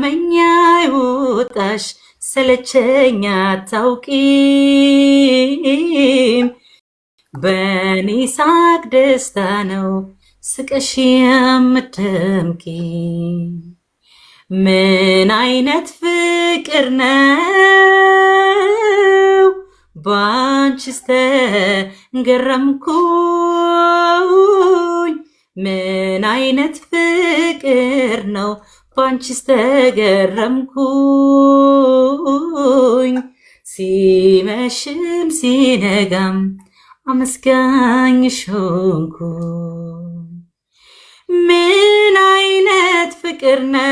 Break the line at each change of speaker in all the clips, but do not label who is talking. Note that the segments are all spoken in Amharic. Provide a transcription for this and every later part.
ደከመኛ ይውጣሽ ሰለቸኛ አታውቂም በኔ ሳቅ ደስታ ነው ስቀሽ የምትደምቂ ምን አይነት ፍቅር ነው ባንቺስ ተገረምኩኝ ምን አይነት ፍቅር ነው ባንቺስ ተገረምኩኝ ሲመሽም ሲነጋም አመስጋኝሽ ሆንኩኝ ምን አይነት ፍቅር ነው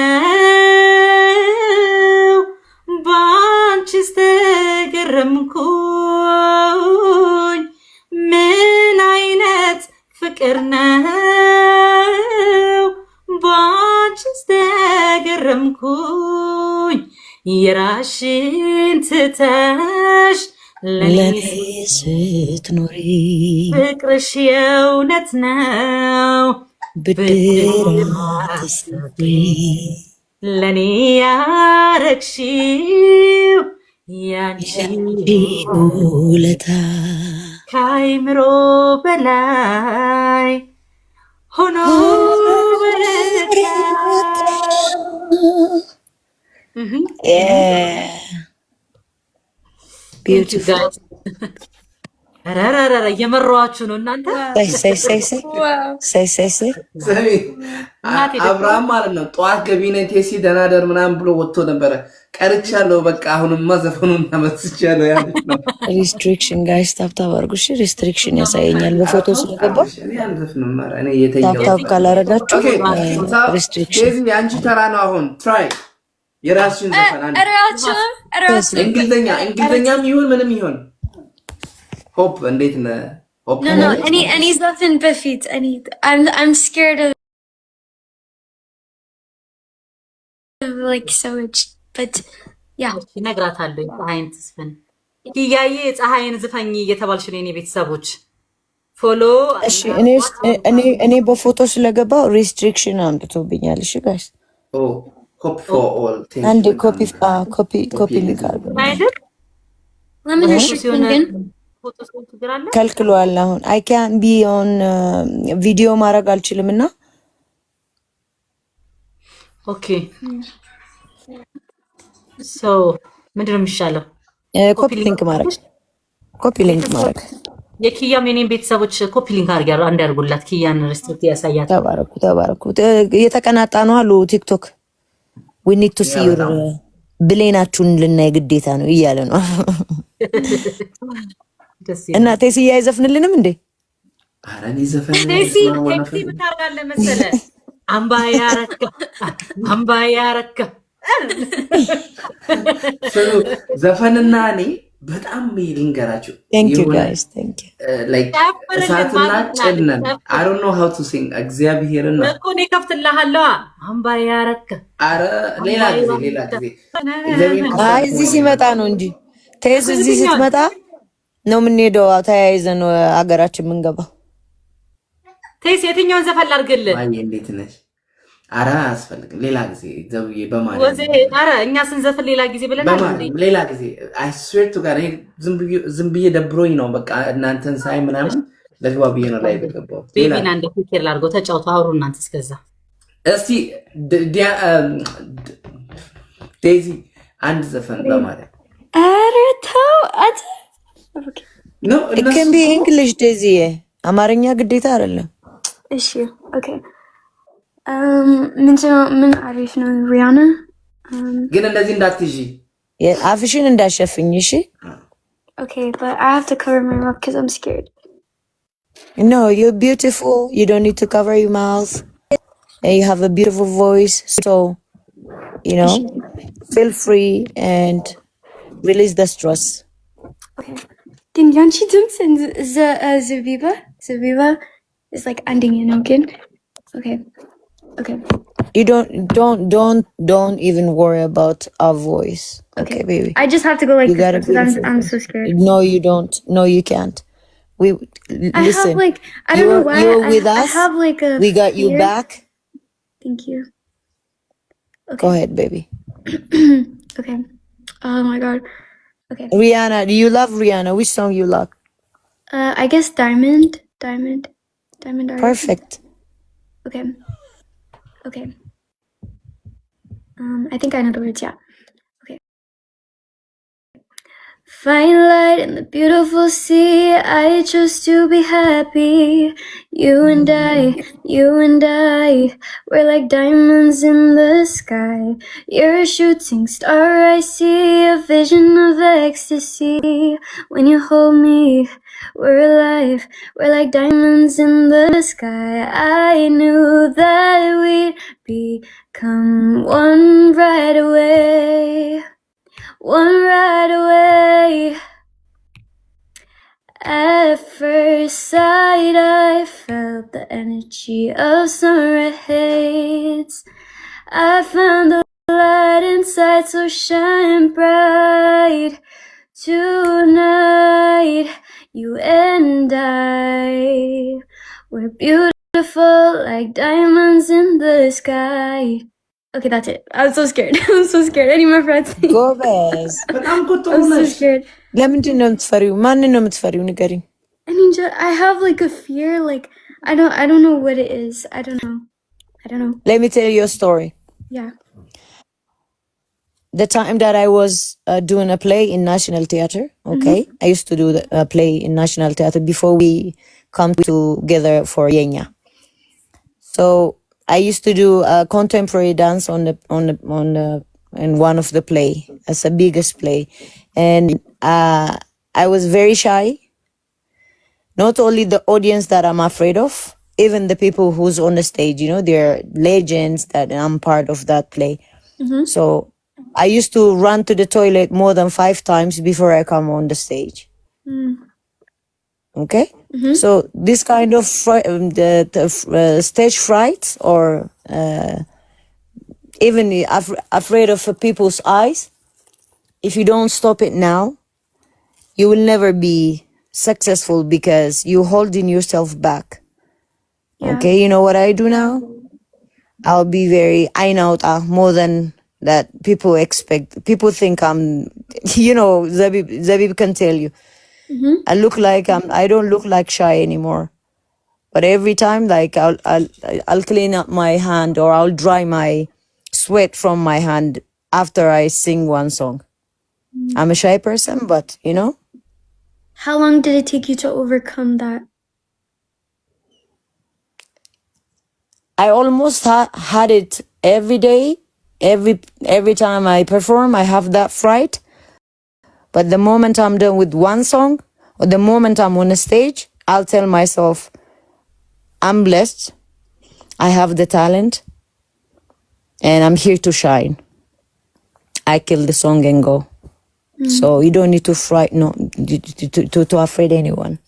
ባንቺስ ተገረምኩኝ ምን አይነት ፍቅር ነው ባንቺስ ተገረምኩኝ የራስሽን ትተሽ ለኔ ስትኖሪ ፍቅርሽ የእውነት ነው ብድራት ሰጥሪ ለኔ ያረግሽው ያንቺ ውለታ ከአይምሮ በላይ ሆኖ
ቢዩቲፉል
ረረረ እየመራኋችሁ ነው እናንተ።
አብርሃም ማለት ነው ጠዋት ገቢ ነኝ ቴሲ ደናደር ምናምን ብሎ ወጥቶ ነበረ። ቀርቻለሁ በቃ አሁንማ ዘፈኑን ተመስቻለሁ ያለች ነው።
ሪስትሪክሽን ጋይስ ታብታብ አድርጉ። እሺ ሪስትሪክሽን ያሳየኛል በፎቶ ስለገባ ታብታብ ካላረጋችሁ ሪስትሪክሽን።
የአንቺ ተራ ነው አሁን። ትራይ የራስሽን ዘፈን እንግሊዝኛም ይሁን ምንም ይሁን ሆፕ እንዴት ነህ? ሆፕ
no any ዘፈን በፊት I'm scared of like so much but yeah
ይነግራታለሁ ፀሐይን ትስፈን ኪያዬ ፀሐይን ዝፈኝ እየተባልሽ ነው የኔ ቤተሰቦች ፎሎ
እሺ እኔ በፎቶ ስለገባው ሪስትሪክሽን አምጥቶብኛል። እሺ ጋይስ
ሆፕ ፎር ኦል
አንድ ኮፒ ሊንክ አድርጉ
አይደል
ለምን እሺ ግን
ከልክሏል። አሁን አይ ካን ቢ ኦን ቪዲዮ ማድረግ አልችልም እና
ኦኬ ሶ ምንድነው የሚሻለው?
ኮፒ ሊንክ ማድረግ
የኪያም የኔን ቤተሰቦች ኮፒ ሊንክ አድርጊያለሁ አንድ ያርጉላት ኪያን ሪስትሪክት ያሳያት።
ተባረኩ የተቀናጣ ነው አሉ ቲክቶክ we need to see your ብሌናችሁን ልናይ ግዴታ ነው እያለ ነው እና ቴሲ አይዘፍንልንም እንዴ?
ኧረ እኔ ዘፈን
ቴሲ ምን ታርጋለህ መሰለህ? አምባ ያረካ ዘፈንና እኔ በጣም ልንገራችሁ።
thank you guys thank you
like እሳትና ጭነን I don't know how to sing እግዚአብሔርን ነው
እኮ ነው ከፍትልሃለሁ። አምባ ያረካ
ኧረ ሌላ ጊዜ
አይ እዚህ ሲመጣ ነው እንጂ ቴሲ እዚህ ስትመጣ ነው የምንሄደው። ተያይዘን አገራችን የምንገባው።
ቴስ የትኛውን ዘፈን ላድርግልህ?
አይ እንዴት ነሽ? ኧረ አያስፈልግም። ሌላ ጊዜ ዘውዬ በማለት
ኧረ እኛ ስንዘፍን ሌላ ጊዜ ብለናል።
ሌላ ጊዜ አይ ስዌር ቱ ጋር ዝም ብዬ ደብሮኝ ነው በቃ እናንተን ሳይ ምናምን ለግባ ብዬ ነው ላይ ገባው።
ቤቢና እንደ ፊክር ላድርገው። ተጫውቱ አውሩ እናንተ እስከዛ።
እስቲ ዴዚ አንድ ዘፈን በማለት
ኧረ ተው
no it can be English ዴዚ አማርኛ ግዴታ አይደለም።
እሺ ኦኬ ምን አሪፍ ነው ሪያና
ግን እንደዚህ እንዳትጂ
አፍሽን እንዳሸፍኝ እሺ
okay but I have to cover my mouth because I'm scared.
No you're beautiful you don't need to cover your mouth and you have a beautiful voice so you know feel free and release the stress.
Okay ግን ያንቺ ድምፅ ዘቢባ is like ending you know again okay
you don't even worry about our voice okay baby
I just have to go like this I'm so scared.
No you don't no you can't listen
I have like I don't know why
you're with us
I have like a
we got you
fear.
back
Thank you okay.
Go ahead baby
Okay. Oh my god. Okay.
Rihanna, do you love Rihanna? Which song you love?
I guess Diamond. Diamond Diamond.
Perfect.
Okay. Okay. I think I know the words, yeah. Okay. Fine light in the beautiful sea, I chose to be happy. You and I, we're like diamonds in the sky. You're a shooting star, I see a vision of ecstasy. When you hold me, we're alive, we're like diamonds in the sky. I knew that we'd become one right away. One right away. At first sight, I felt the energy of sun rays. I found the light inside, so shine bright. Tonight, you and I, we're beautiful like diamonds in the sky. Okay, that's it. I'm so scared. I'm so scared. I need my friends.
ጎበዝ።
በጣም እኮ ጥሩ
I'm so
ነሽ።
scared.
ለምንድን ነው የምትፈሪው? ማንን ነው የምትፈሪው? ንገሪኝ።
I mean, I have like a fear. Like I don't know what it is. I don't know.
Let me tell you a story.
Yeah.
The time that I was doing a play in National Theatre, okay? I used to do a play in National Theatre before we come together for Yenya. So I used to do a contemporary dance in one of the play. It's the biggest play. And I was very shy. Not only the audience that I'm afraid of, even the people who's on the stage, you know, they're legends that I'm part of that play. So I used to run to the toilet more than 5 times before I come on the stage. Okay? So this kind of stage fright or even afraid of people's eyes, if you don't stop it now, you will never be successful because you're holding yourself back.
Yeah.
Okay, you know what I do now? I'll be very I know more than that people expect. People think I'm, you know, Zabib can tell you. I look like I don't look like shy anymore. But every time, like I'll clean up my hand or I'll dry my sweat from my hand after I sing one song. I'm a shy person, but you know.
How long did it take you to overcome that?
I almost had it every day. Every time I perform, I have that fright. But the moment I'm done with one song, or the moment I'm on a stage, I'll tell myself, I'm blessed. I have the talent, and I'm here to shine. I kill the song and go. So you don't need to to afraid anyone.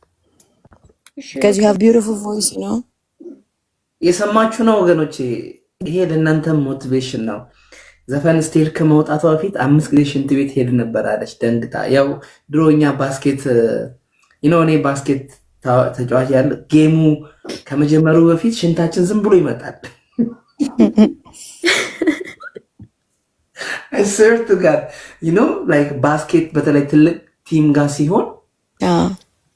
Sure.
Because you have beautiful voice, you know.
የሰማችሁ ነው ወገኖቼ፣ ይሄ ለእናንተ ሞቲቬሽን ነው። ዘፈን ስቴጅ ከመውጣቷ በፊት 5 ጊዜ ሽንት ቤት ሄድ ነበር አለች ደንግጣ። ያው ድሮኛ ባስኬት እኔ ባስኬት ተጫዋች ያለ ጌሙ ከመጀመሩ በፊት ሽንታችን ዝም ብሎ ይመጣል። I swear to God, like ባስኬት በተለይ ትልቅ ቲም ጋር ሲሆን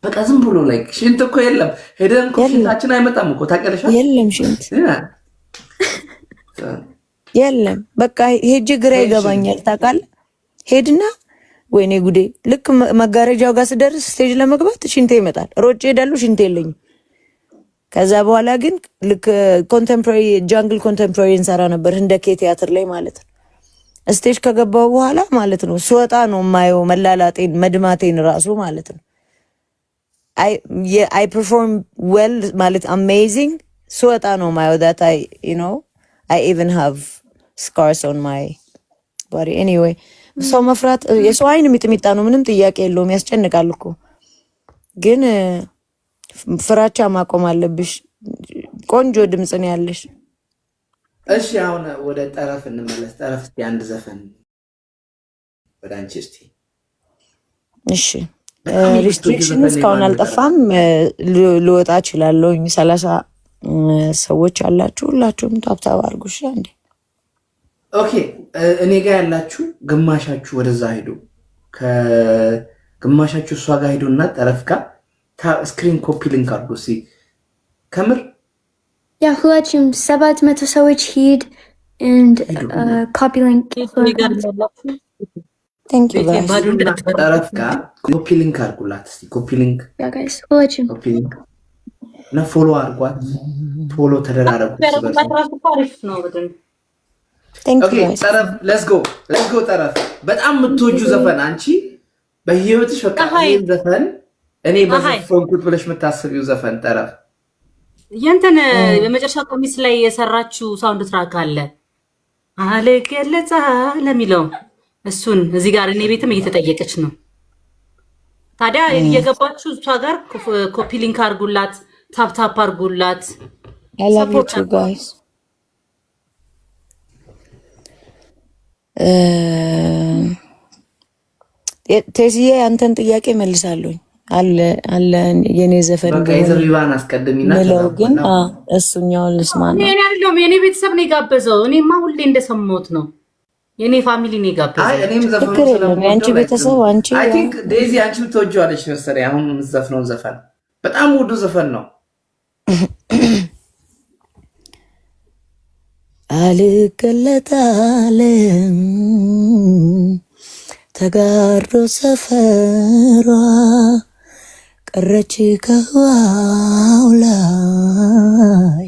በቃ ዝም ብሎ like ሽንት እኮ የለም። ሄደን እኮ ሽንታችን አይመጣም እኮ ታውቂያለሽ?
የለም ሽንት የለም። በቃ ሄጅ ግራ ይገባኛል ታውቃለህ። ሄድና ወይኔ ጉዴ ልክ መጋረጃው ጋር ስደርስ ስቴጅ ለመግባት ሽንቴ ይመጣል። ሮጬ ሄዳለሁ፣ ሽንቴ የለኝም። ከዛ በኋላ ግን ልክ ኮንቴምፖራሪ ጃንግል ኮንቴምፖራሪ እንሰራ ነበር እንደ ቲያትር ላይ ማለት ነው። ስቴጅ ከገባው በኋላ ማለት ነው ስወጣ ነው የማየው መላላጤን መድማቴን ራሱ ማለት ነው። I perform well ማለት amazing ስወጣ ነው የማየው that I even have scars on my body. Anyway, ሰው መፍራት የሰው አይን ሚጥሚጣ ነው፣ ምንም ጥያቄ የለውም። ያስጨንቃል እኮ ግን ፍራቻ ማቆም አለብሽ። ቆንጆ ድምጽ ነው ያለሽ።
እሺ አሁን ወደ ጠረፍ እንመለስ። ጠረፍ እስቲ አንድ ዘፈን ወደ አንቺ እስቲ።
እሺ ሪስትሪክሽን እስካሁን አልጠፋም። ልወጣ እችላለሁ። 30 ሰዎች አላችሁ፣ ሁላችሁም ታብታብ አድርጉ። እሺ አንዴ
ኦኬ እኔ ጋር ያላችሁ ግማሻችሁ ወደዛ ሄዱ፣ ከግማሻችሁ እሷ ጋር ሄዱና ጠረፍ ጋር ስክሪን ኮፒ ሊንክ አድርጉ። እስኪ ከምር
ያ ሁላችሁም 700 ሰዎች ሂድ and ኮፒ ሊንክ
Thank you guys.
ጠረፍ ጋር ኮፒ ሊንክ አድርጉላት። እስኪ ኮፒ ሊንክ
ያ ጋይስ ሁላችሁም
ኮፒ ሊንክ እና ፎሎ አድርጓት። ፎሎ ተደራረጉ።
Thank
ኦኬ
you guys.
ጠረፍ ሌትስ ጎ ጠረፍ። በጣም የምትወጁ ዘፈን አንቺ በህይወትሽ በቃ ይሄን ዘፈን እኔ በዘፈንኩት ብለሽ የምታስቢው ዘፈን ጠረፍ?
የእንትን የመጨረሻ ቀሚስ ላይ የሰራችው ሳውንድ ትራክ አለ አለገለጻ ለሚለው እሱን እዚህ ጋር እኔ ቤትም እየተጠየቀች ነው። ታዲያ እየገባችሁ እሷ ጋር ኮፒ ሊንክ አድርጉላት፣ ታፕ ታፕ አድርጉላት።
I love you too guys. ቴሲዬ አንተን ጥያቄ መልሳለሁኝ አለ የኔ ዘፈን
በቃ የዘሪባን አስቀድሚና
ምለው ግን እሱኛውን ልስማ ነው።
እኔ አይደለም የኔ ቤተሰብ ነው የጋበዘው። እኔማ ሁሌ እንደሰማሁት ነው። የኔ ፋሚሊ ነው የጋበዘው።
አይ እኔም ዘፈኑ ስለምወደው
አንቺ ቤተሰብ አንቺ
አይ ቲንክ ዴዚ አንቺ ብትወጂዋለሽ መሰለኝ። አሁን የምትዘፍነው ዘፈን በጣም ውዱ ዘፈን ነው።
አልገለጣለም ተጋሮ ሰፈሯ ቀረች ከዋው ላይ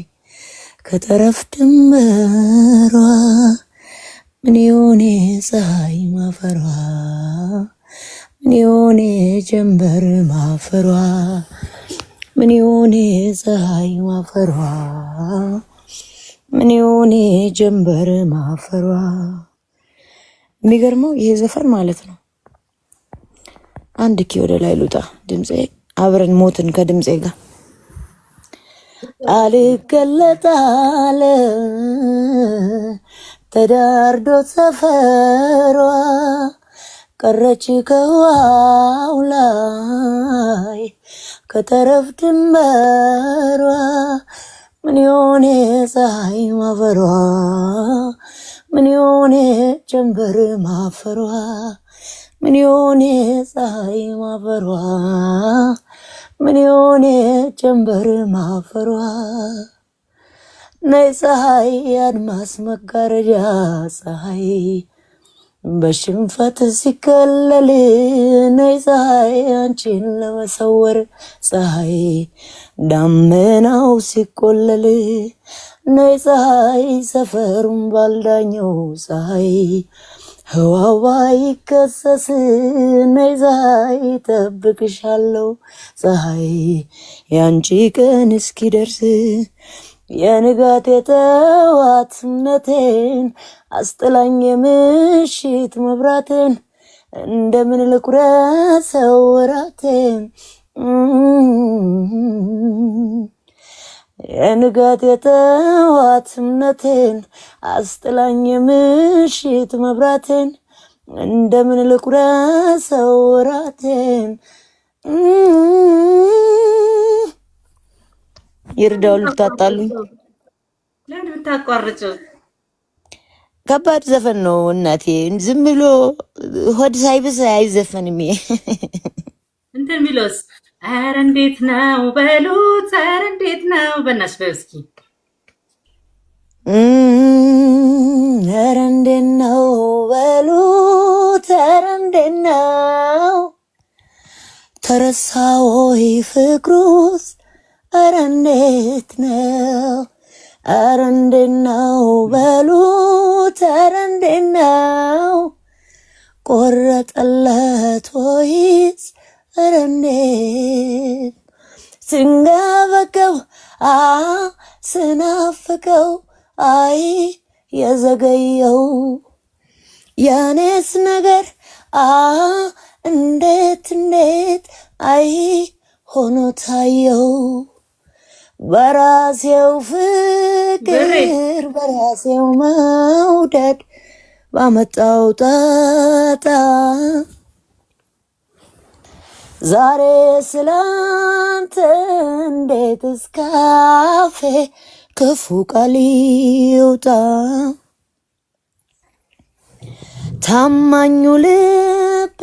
ከጠረፍ ድንበሯ ምን የሆነ ፀሐይ ማፈሯ ምን የሆነ ጀንበር ማፈሯ ምን የሆነ ፀሐይ ማፈሯ ምን የሆነ ጀንበር ማፈሯ። የሚገርመው ይሄ ዘፈን ማለት ነው። አንድ ኪ ወደ ላይ ልውጣ፣ ድምጼ አብረን ሞትን ከድምጼ ጋር አልገለጣለ ተዳርዶ ሰፈሯ ቀረች ከዋው ላይ ከጠረፍ ድንበሯ ምን የሆነ ፀሐይ ማፈሯ ምን የሆነ ጀንበር ማፈሯ ምን የሆነ ፀሐይ ማፈሯ ምን የሆነ ጀንበር ማፈሯ ነይ ፀሐይ አድማስ መጋረጃ ፀሐይ በሽንፈት ሲከለል ነይ ፀሐይ አንቺን ለመሰወር ፀሐይ ዳመናው ሲቆለል ነይ ፀሐይ ሰፈሩን ባልዳኘው ፀሐይ ህዋው ባይከሰስ ነይ ፀሐይ ጠብቅሻለሁ ፀሐይ ያንቺ ቀን እስኪደርስ የንጋት የጠዋት እምነቴን አስጥላኝ የምሽት መብራቴን እንደምን ልቁረሰው ወራቴን የንጋት የጠዋት እምነቴን አስጥላኝ የምሽት መብራቴን እንደምን ልቁረሰው ወራቴን። ይርዳው ልታጣሉኝ።
ለምን ብታቋርጭው?
ከባድ ዘፈን ነው እናቴ። ዝም ብሎ ሆድ ሳይብስ አይዘፈንም።
እንትን ሚሎስ ኧረ እንዴት ነው በሉት፣ ኧረ እንዴት ነው በእናትሽ በይው እስኪ።
ኧረ እንዴት ነው በሉት፣ ኧረ እንዴት ነው ተረሳ ወይ ፍቅሩስ፣ ኧረ እንዴት ነው፣ ኧረ እንዴት ነው በሉት፣ ኧረ እንዴት ነው ቆረጠለት ወይስ ኧረ እንዴት ስንገበገብ ስናፍቀው አይ የዘገየው ያኔስ ነገር እንዴት አይ ሆኖ ታየው በራሴው ፍቅር በራሴው መውደድ ባመጣው ጣጣ ዛሬ ስላንተ እንዴት እስካፌ ክፉ ቃል ይውጣ ታማኙ ልቤ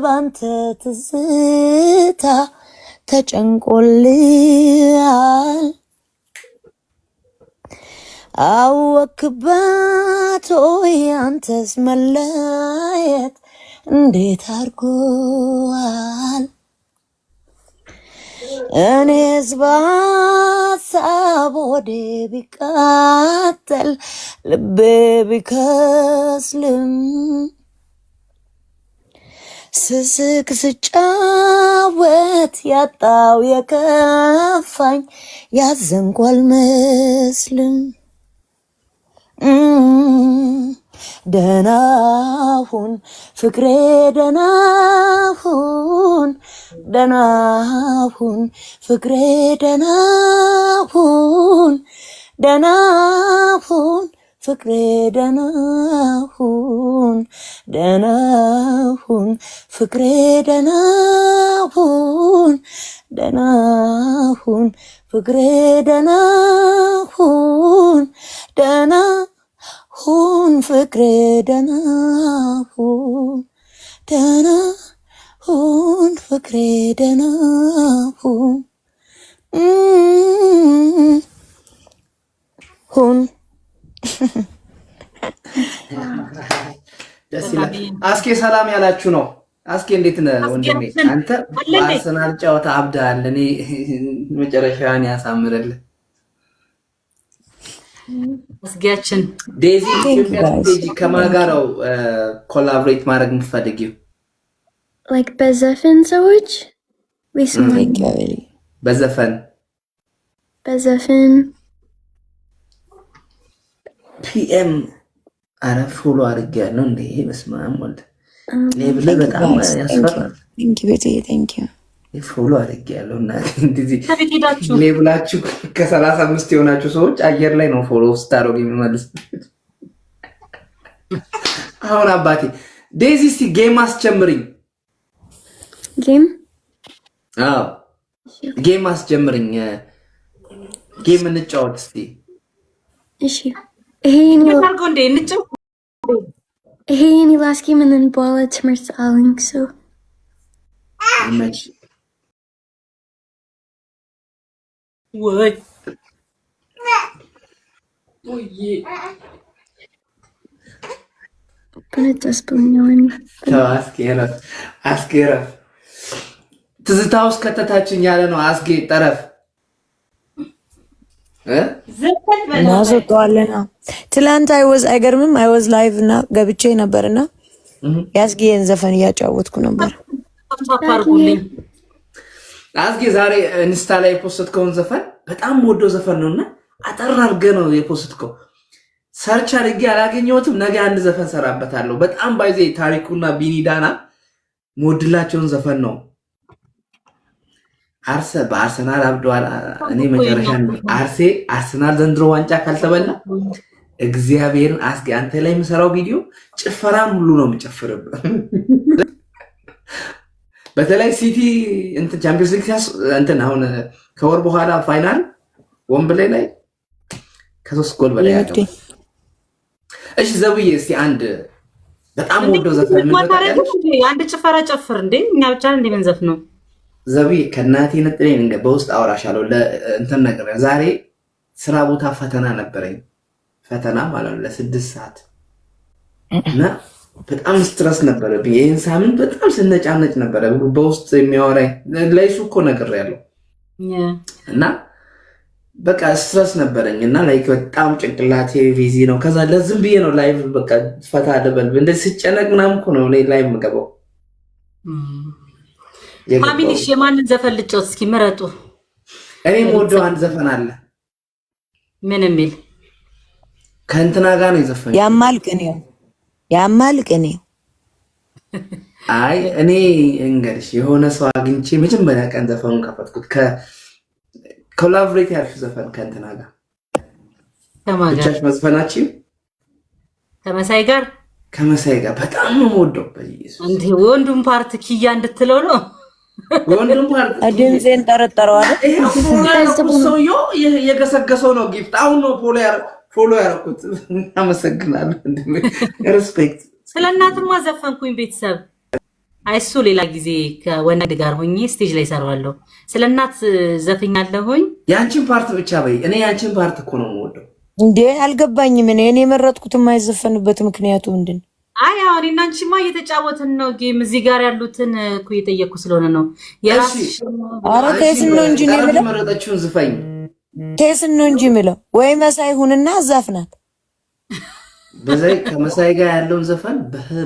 ባንተ ትዝታ ተጨንቆልያል አወክበት ሆይ አንተስ መለየት እንዴት አድርጎሃል እኔስ በሀሳብ ሆዴ ቢቃጠል ልቤ ቢከስልም ስስቅ ስጫወት ያጣው የከፋኝ ያዘንኩ አልመስልም ደህና ሁን ፍቅሬ ደህና ሁን ደህና ሁን ፍቅሬ ደህና ሁን ደህና ሁን ፍቅሬ ደህና ሁን ደህና ሁን ፍቅሬ ደህና ሁን ደህና ሁን ፍቅሬ ደህና ሁን ደህና ሁን ፍቅሬ ደህና ሁን ደህና ሁን ፍቅሬ ደህና ሁን ሁን
ደስ ይላል። አስኬ ሰላም ያላችሁ ነው። አስኬ እንዴት ነህ ወንድሜ? አንተ በአርሰናል ጨዋታ አብዳል። እኔ መጨረሻን ያሳምርልህ።
አስጌያችን
ዴዚ ኢትዮጵያ ዴዚ ከማን ጋር ነው ኮላቦሬት ማድረግ የምትፈልጊው?
Like በዘፈን ሰዎች
በዘፈን ፒኤም አረ ፎሎ አድርጌያለሁ እንዴ በስመ አብ ወልድ ሌብል በጣም ያስፈራል። ፎሎ አድርጌያለሁ እና እንደዚህ ሌብላችሁ ከ35 የሆናችሁ ሰዎች አየር ላይ ነው ፎሎ ስታደርጉ የሚመልስ። አሁን አባቴ ዴዚ እስቲ ጌም አስጀምሪኝ። አዎ ጌም አስጀምሪኝ። ጌም እንጫወት እስቲ።
እሺ ይሄን ላስኪ ምንን በኋላ ትምህርት አለኝ ሰው
ይመች
ወይ
በነተስ ብኛውን
አስጌራ ትዝታ ውስጥ ከተታችን ያለ ነው። አስጌ ጠረፍ
እናስወጣዋለን። ትላንት አይገርምም? አይወዝ ላይቭ እና ገብቼ ነበርና የአስጌን ዘፈን እያጫወትኩ ነበር።
አስጌ ዛሬ ኢንስታ ላይ የፖስትከውን ዘፈን በጣም ወደው ዘፈን ነውና አጠር አድርገህ ነው የፖስትከው። ሰርች አድርጌ አላገኘሁትም። ነገ አንድ ዘፈን ሰራበታለሁ። በጣም ባይዜ ታሪኩና ቢኒዳና ሞድላቸውን ዘፈን ነው። በአርሰናል አብደዋል። እኔ መጨረሻ አርሰናል ዘንድሮ ዋንጫ ካልተበላ እግዚአብሔርን አስጌ አንተ ላይ የምሰራው ቪዲዮ ጭፈራን ሁሉ ነው የምጨፍርብህ። በተለይ ሲቲ እንትን ቻምፒየንስ ሊግ እንትን አሁን ከወር በኋላ ፋይናል ወምብሌይ ላይ ከ3 ጎል በላይ ያለው። እሺ ዘውዬ እስቲ አንድ በጣም ወደው ዘፈን ምን ታደርጋለህ?
አንድ ጭፈራ ጨፍር እንዴ እኛ ብቻ እንደ መንዘፍ ነው።
ዘውዬ ከእናቴ ነጥለኝ እንደ በውስጥ አወራሻለሁ። ለእንትን ነገር ዛሬ ስራ ቦታ ፈተና ነበረኝ። ፈተና ማለት ነው ለ6 ሰዓት እና በጣም ስትረስ ነበረብኝ። ይሄን ሳምንት በጣም ስነጫነጭ ነበረ። በውስጥ የሚያወራኝ ላይሱ እኮ ነገር ያለው እና በቃ ስትረስ ነበረኝ እና ላይክ በጣም ጭንቅላቴ ቢዚ ነው። ከዛ ለዝም ብዬ ነው ላይቭ በቃ ፈታ ደበል እንደዚህ ስጨነቅ ምናምን እኮ ነው ላይቭ የምገባው።
ፋሚሊሽ የማንን ዘፈን ልጫወት እስኪ ምረጡ።
እኔ የምወደው አንድ ዘፈን አለ።
ምን የሚል
ከእንትና ጋር ነው የዘፈነው።
ያማል ቅኔ
አይ እኔ እንግዲህ የሆነ ሰው አግኝቼ መጀመሪያ ቀን ዘፈኑን ከፈትኩት። ኮላቦሬት ያልሽ ዘፈን ከእንትና ጋር ብቻሽ መዝፈናችሁ ከመሳይ ጋር በጣም ነው የምወደው። በኢየሱስ
እንዴ ወንዱም ፓርት ኪያ እንድትለው ነው።
ወንዱም ፓርት
አድንዜን ጠረጠረው አይደል?
ሰውዬው የገሰገሰው ነው ጊፍት። አሁን ነው ፎሎ ያደረኩት። አመሰግናለሁ። ሪስፔክት
ስለናትማ ዘፈንኩኝ ቤተሰብ አይሱ ሌላ ጊዜ ከወንድ ጋር ሆኜ ስቴጅ ላይ ሰራዋለሁ። ስለናት ዘፈኛለሁኝ።
ያንቺን ፓርት ብቻ በይ። እኔ ያንቺን ፓርት እኮ ነው የምወደው።
እንዴ አልገባኝም። እኔ የመረጥኩት የማይዘፈንበት ምክንያቱ ምንድን?
አይ አሁን እና አንቺማ እየተጫወትን ነው ጌም። እዚህ ጋር ያሉትን እኮ እየጠየኩ ስለሆነ ነው። የራስሽ
ኧረ ቴስን ነው እንጂ ነው የምለው።
መረጠችውን ዝፈኝ።
ቴስን ነው እንጂ የምለው። ወይ መሳይ ሁንና አዛፍናት።
በዛይ ከመሳይ ጋር ያለውን ዘፈን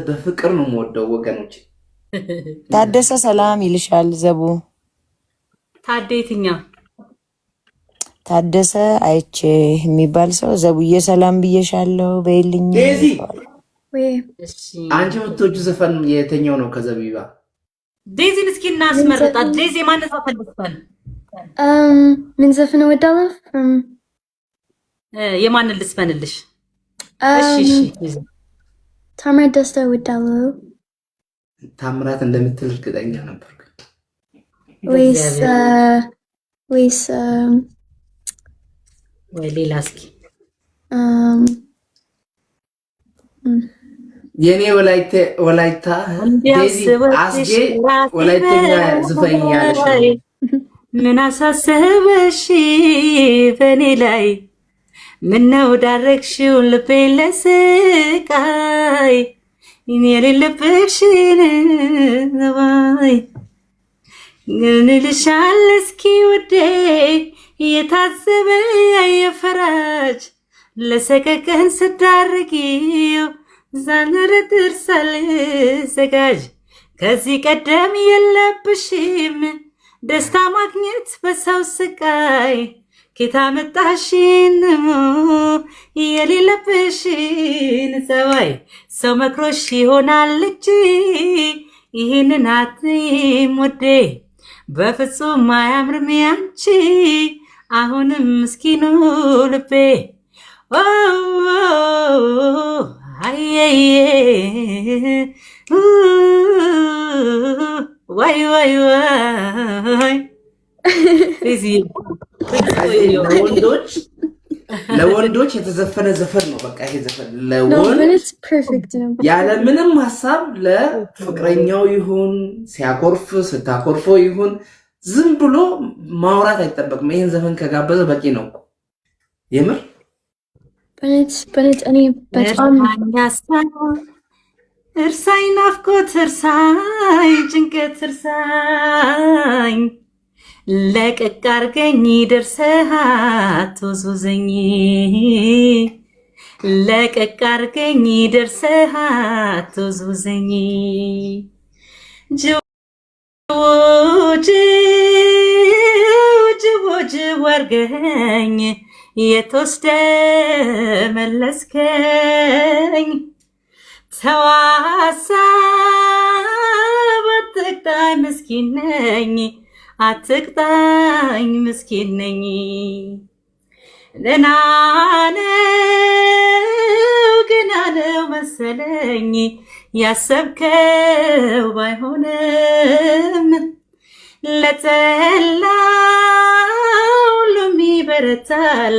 በፍቅር ነው የምወደው ወገኖች።
ታደሰ ሰላም ይልሻል ዘቡ።
ታዴትኛ
ታደሰ አይቼ የሚባል ሰው ዘቡዬ ሰላም ብዬሻለሁ በይልኝ።
ዴዚ
እሺ
አንቺ የምትወጁ ዘፈን የተኛው ነው ከዘቢባ?
ዴዚን እስኪ እናስመርጣት። ዴዚ ማን ዘፈን ልትፈል?
ምን ዘፈን ወዳለሁ?
የማንን ልስፈንልሽ? እሺ እሺ
ታምራት ደስታ ወዳለሁ።
ታምራት እንደምትል እርግጠኛ ነበር።
ወይስ
ወይ ሌላ እስኪ
የኔ ወላይታ ዴዚ አስጌ ወላይተኛ ዝፈኝ ያለሽ
ምን አሳሰበሽ በኔ ላይ ምነው ዳረግሽው ልቤን ለስቃይ እኔ የሌለብሽን ነባይ እንልሻል እስኪ ውዴ የታዘበ የፈራጅ ለሰቀቀን ስዳርጊው ዛነረትር ሳልዘጋጅ ከዚህ ቀደም የለብሽም ደስታ ማግኘት በሰው ስቃይ ኬታ መጣሽን የሌለብሽን ሰዋይ ሰው መክሮሽ ይሆናል እንጂ ይህንን አትይም ውዴ በፍጹም አያምርም ያንቺ አሁንም ምስኪኑ ልቤ አየየ ዋይ ዋይ ዋይ
ለወንዶች የተዘፈነ ዘፈን ነው። በቃ ይሄ ዘፈን ለወንድ ያለ ምንም ሀሳብ ለፍቅረኛው ይሁን ሲያኮርፍ ስታኮርፈው ይሁን ዝም ብሎ ማውራት አይጠበቅም። ይሄን ዘፈን ከጋበዘ በቂ ነው የምር።
በነት እኔ በጣም
እርሳኝ ናፍቆት እርሳኝ ጭንቀት እርሳኝ ለቀቅ አርገኝ ደርሰህ አትወዝውዘኝ ለቀቅ አርገኝ ደርሰህ አትወዝውዘኝ ጅቦጅቦ አርገኝ የተወስደ መለስከኝ ተዋሳብ አትቅጣኝ ምስኪን ነኝ አትቅጣኝ ምስኪን ነኝ ገና ነው መሰለኝ ያሰብከው ባይሆንም ለጠላ ሁሉም ይበረታል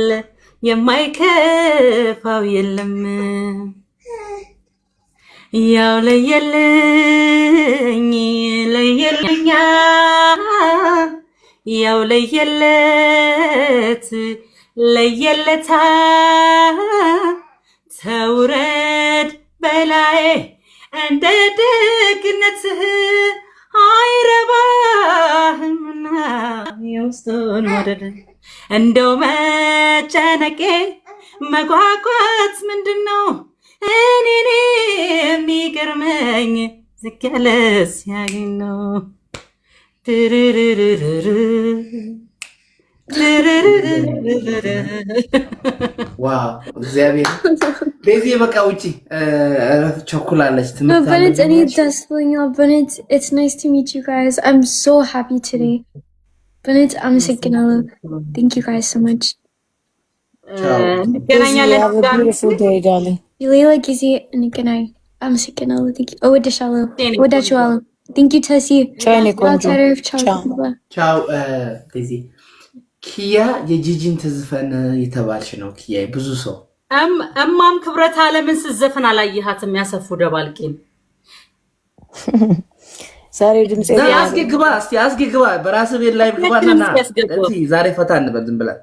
የማይከፋው የለም ያው ለየልኝ ለየልኛ ያው ለየለት ለየለታ ተውረድ በላይ እንደ ደግነትህ አይረባህምና የውስጡን ወደድ እንደው መጨነቄ መጓጓት ምንድን ነው እኔን የሚገርመኝ ዝቅ ያለ ሲያገኝ ነው
ዋው እግዚአብሔር በዚህ በቃ ውጪ ቸኩላለች
ትምህርት እኔ ደስ ብሎኛል በነት it's nice to meet you guys I'm so happy today በነት አመሰግናለሁ thank you guys so much
እንገናኛለን
ሌላ ጊዜ እንገናኝ አመሰግናለሁ እወድሻለሁ እወዳችኋለሁ thank you ተሲ
ቻው ዴዚ ኪያ የጂጂን ትዝፈን የተባልሽ ነው ኪያ ብዙ ሰው
እማም ክብረት አለምን ስትዘፍን አላየሃትም? ያሰፉ ደባልቄን
ዛሬ ድምጽ
አስጌ ግባ በራስህ ቤት ላይ ግባና ዛሬ ፈታ እንበል ዝም ብለን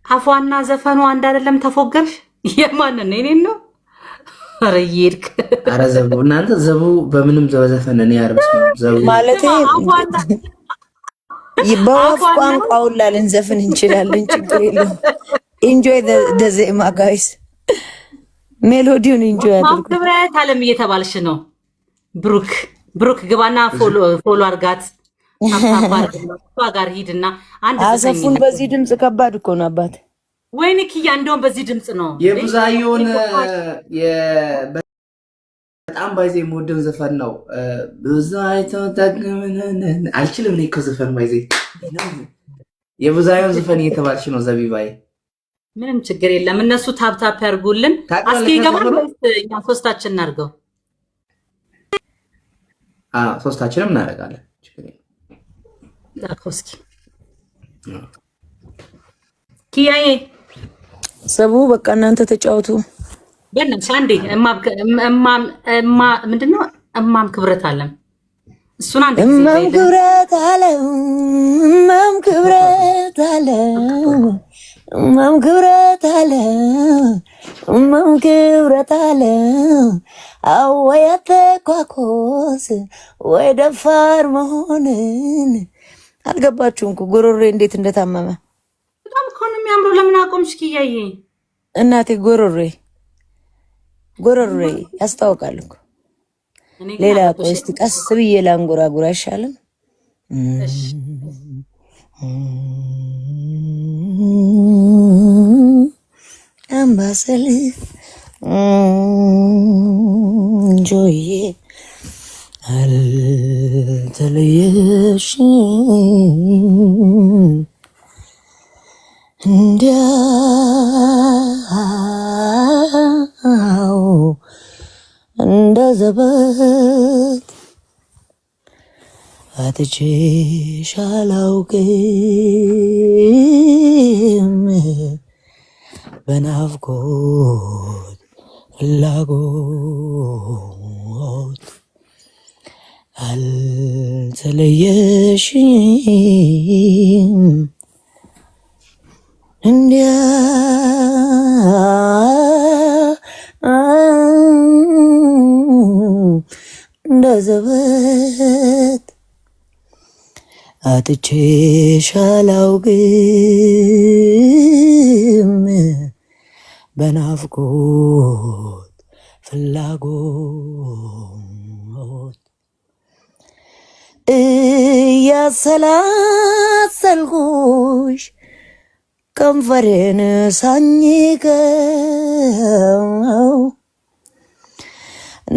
አፏና ዘፈኑ አንድ አይደለም። ተፎገርሽ የማንን ነው? እኔን ነው? ኧረ ይርክ
ኧረ ዘቡ እናንተ ዘቡ በምንም ዘፈን እኔ ያርብስ ዘቡ
ማለት በወፍ ቋንቋውን ልንዘፍን እንችላለን። ችግር የለውም። ኢንጆይ ዘ ዜማ ጋይስ፣ ሜሎዲውን ኢንጆይ አድርጉ።
ክብረት አለም እየተባልሽ ነው። ብሩክ ግባና ፎሎ አርጋት። አባባ ጋር ሂድና አንድ
አሰፉን በዚህ ድምጽ ከባድ እኮ ነው አባት።
ወይኔ ኪያ እንደውም በዚህ ድምጽ ነው
የብዛየውን በጣም ባይዜ የምወደው ዘፈን ነው። ብዙአይተው ተግምነን አልችልም እኔ እኮ ዘፈን ባይዜ የብዛየውን ዘፈን እየተባልሽ ነው ዘቢባይ።
ምንም ችግር የለም። እነሱ ታፕታፕ ያርጉልን። አስኪ ገባን እኛ ሶስታችን እናርገው።
ሶስታችንም እናደርጋለን።
ላኮስኪ ኪያዬ
ሰቡ በቃ እናንተ ተጫወቱ።
በእናትሽ አንዴ ምንድነው እማም ክብረት አለም እሱን አንዴ
እማም ክብረት አለም እማም ክብረት አለም እማም ክብረት አለም እማም ክብረት አለም አወያተ ኳኮስ ወይ ደፋር መሆንን አልገባችሁም እኮ ጉሮሬ እንዴት እንደታመመ
በጣም እኮ ነው የሚያምረው። ለምን አቆምሽ ኪያዬ?
እናቴ ጉሮሬ ያስታውቃል እኮ። ሌላ ቆይ እስቲ ቀስ ብዬ ላንጎራጉር አይሻልም? አምባሰል ጆዬ አልተለየሽም እንዲያው እንደ ዘበት አጥቼሽ አላውቅም በናፍቆት ፍላጎት አልተለየሽም እንዲያ እንደ ዘበት አጥቼሽ አላውቅም በናፍቆት ፍላጎት እያሰላሰልኩሽ ከንፈሬን ሳኝከው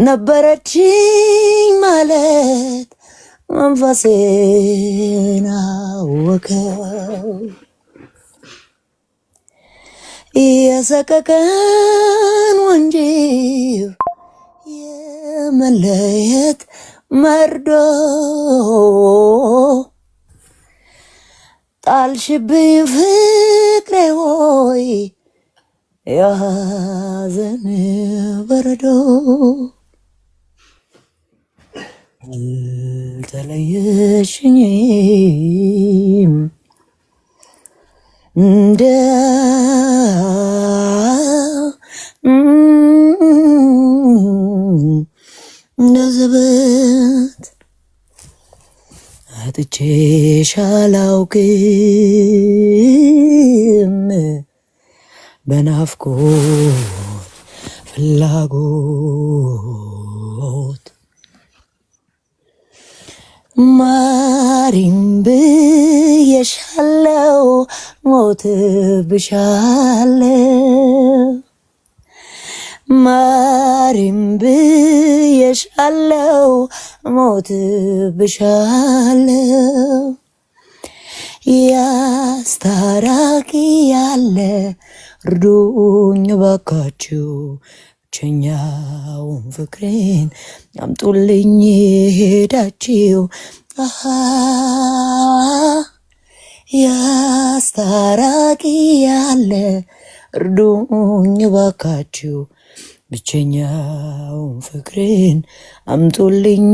ነበረችኝ ማለት መንፈሴን አወከው የሰቀቀን ወንጂብ የመለየት መርዶ ጣልሽብኝ ፍቅሬ ሆይ የሐዘን በረዶ አልተለየሽኝም እንደ ዘበት አጥቼሽ አላውቅም በናፍቆት ፍላጎት ማሪም ብዬሻለው ሞትብሻለው ማሪም ብዬሻለው ሞትብሻለው ያስታራቂ ያለ እርዱኝ ባካችሁ ብቸኛውን ፍቅሬን አምጡልኝ ሄዳችሁ ያስታራቂ ያለ እርዱኝ ባካችሁ ብቸኛውን ፍቅሬን አምጡልኝ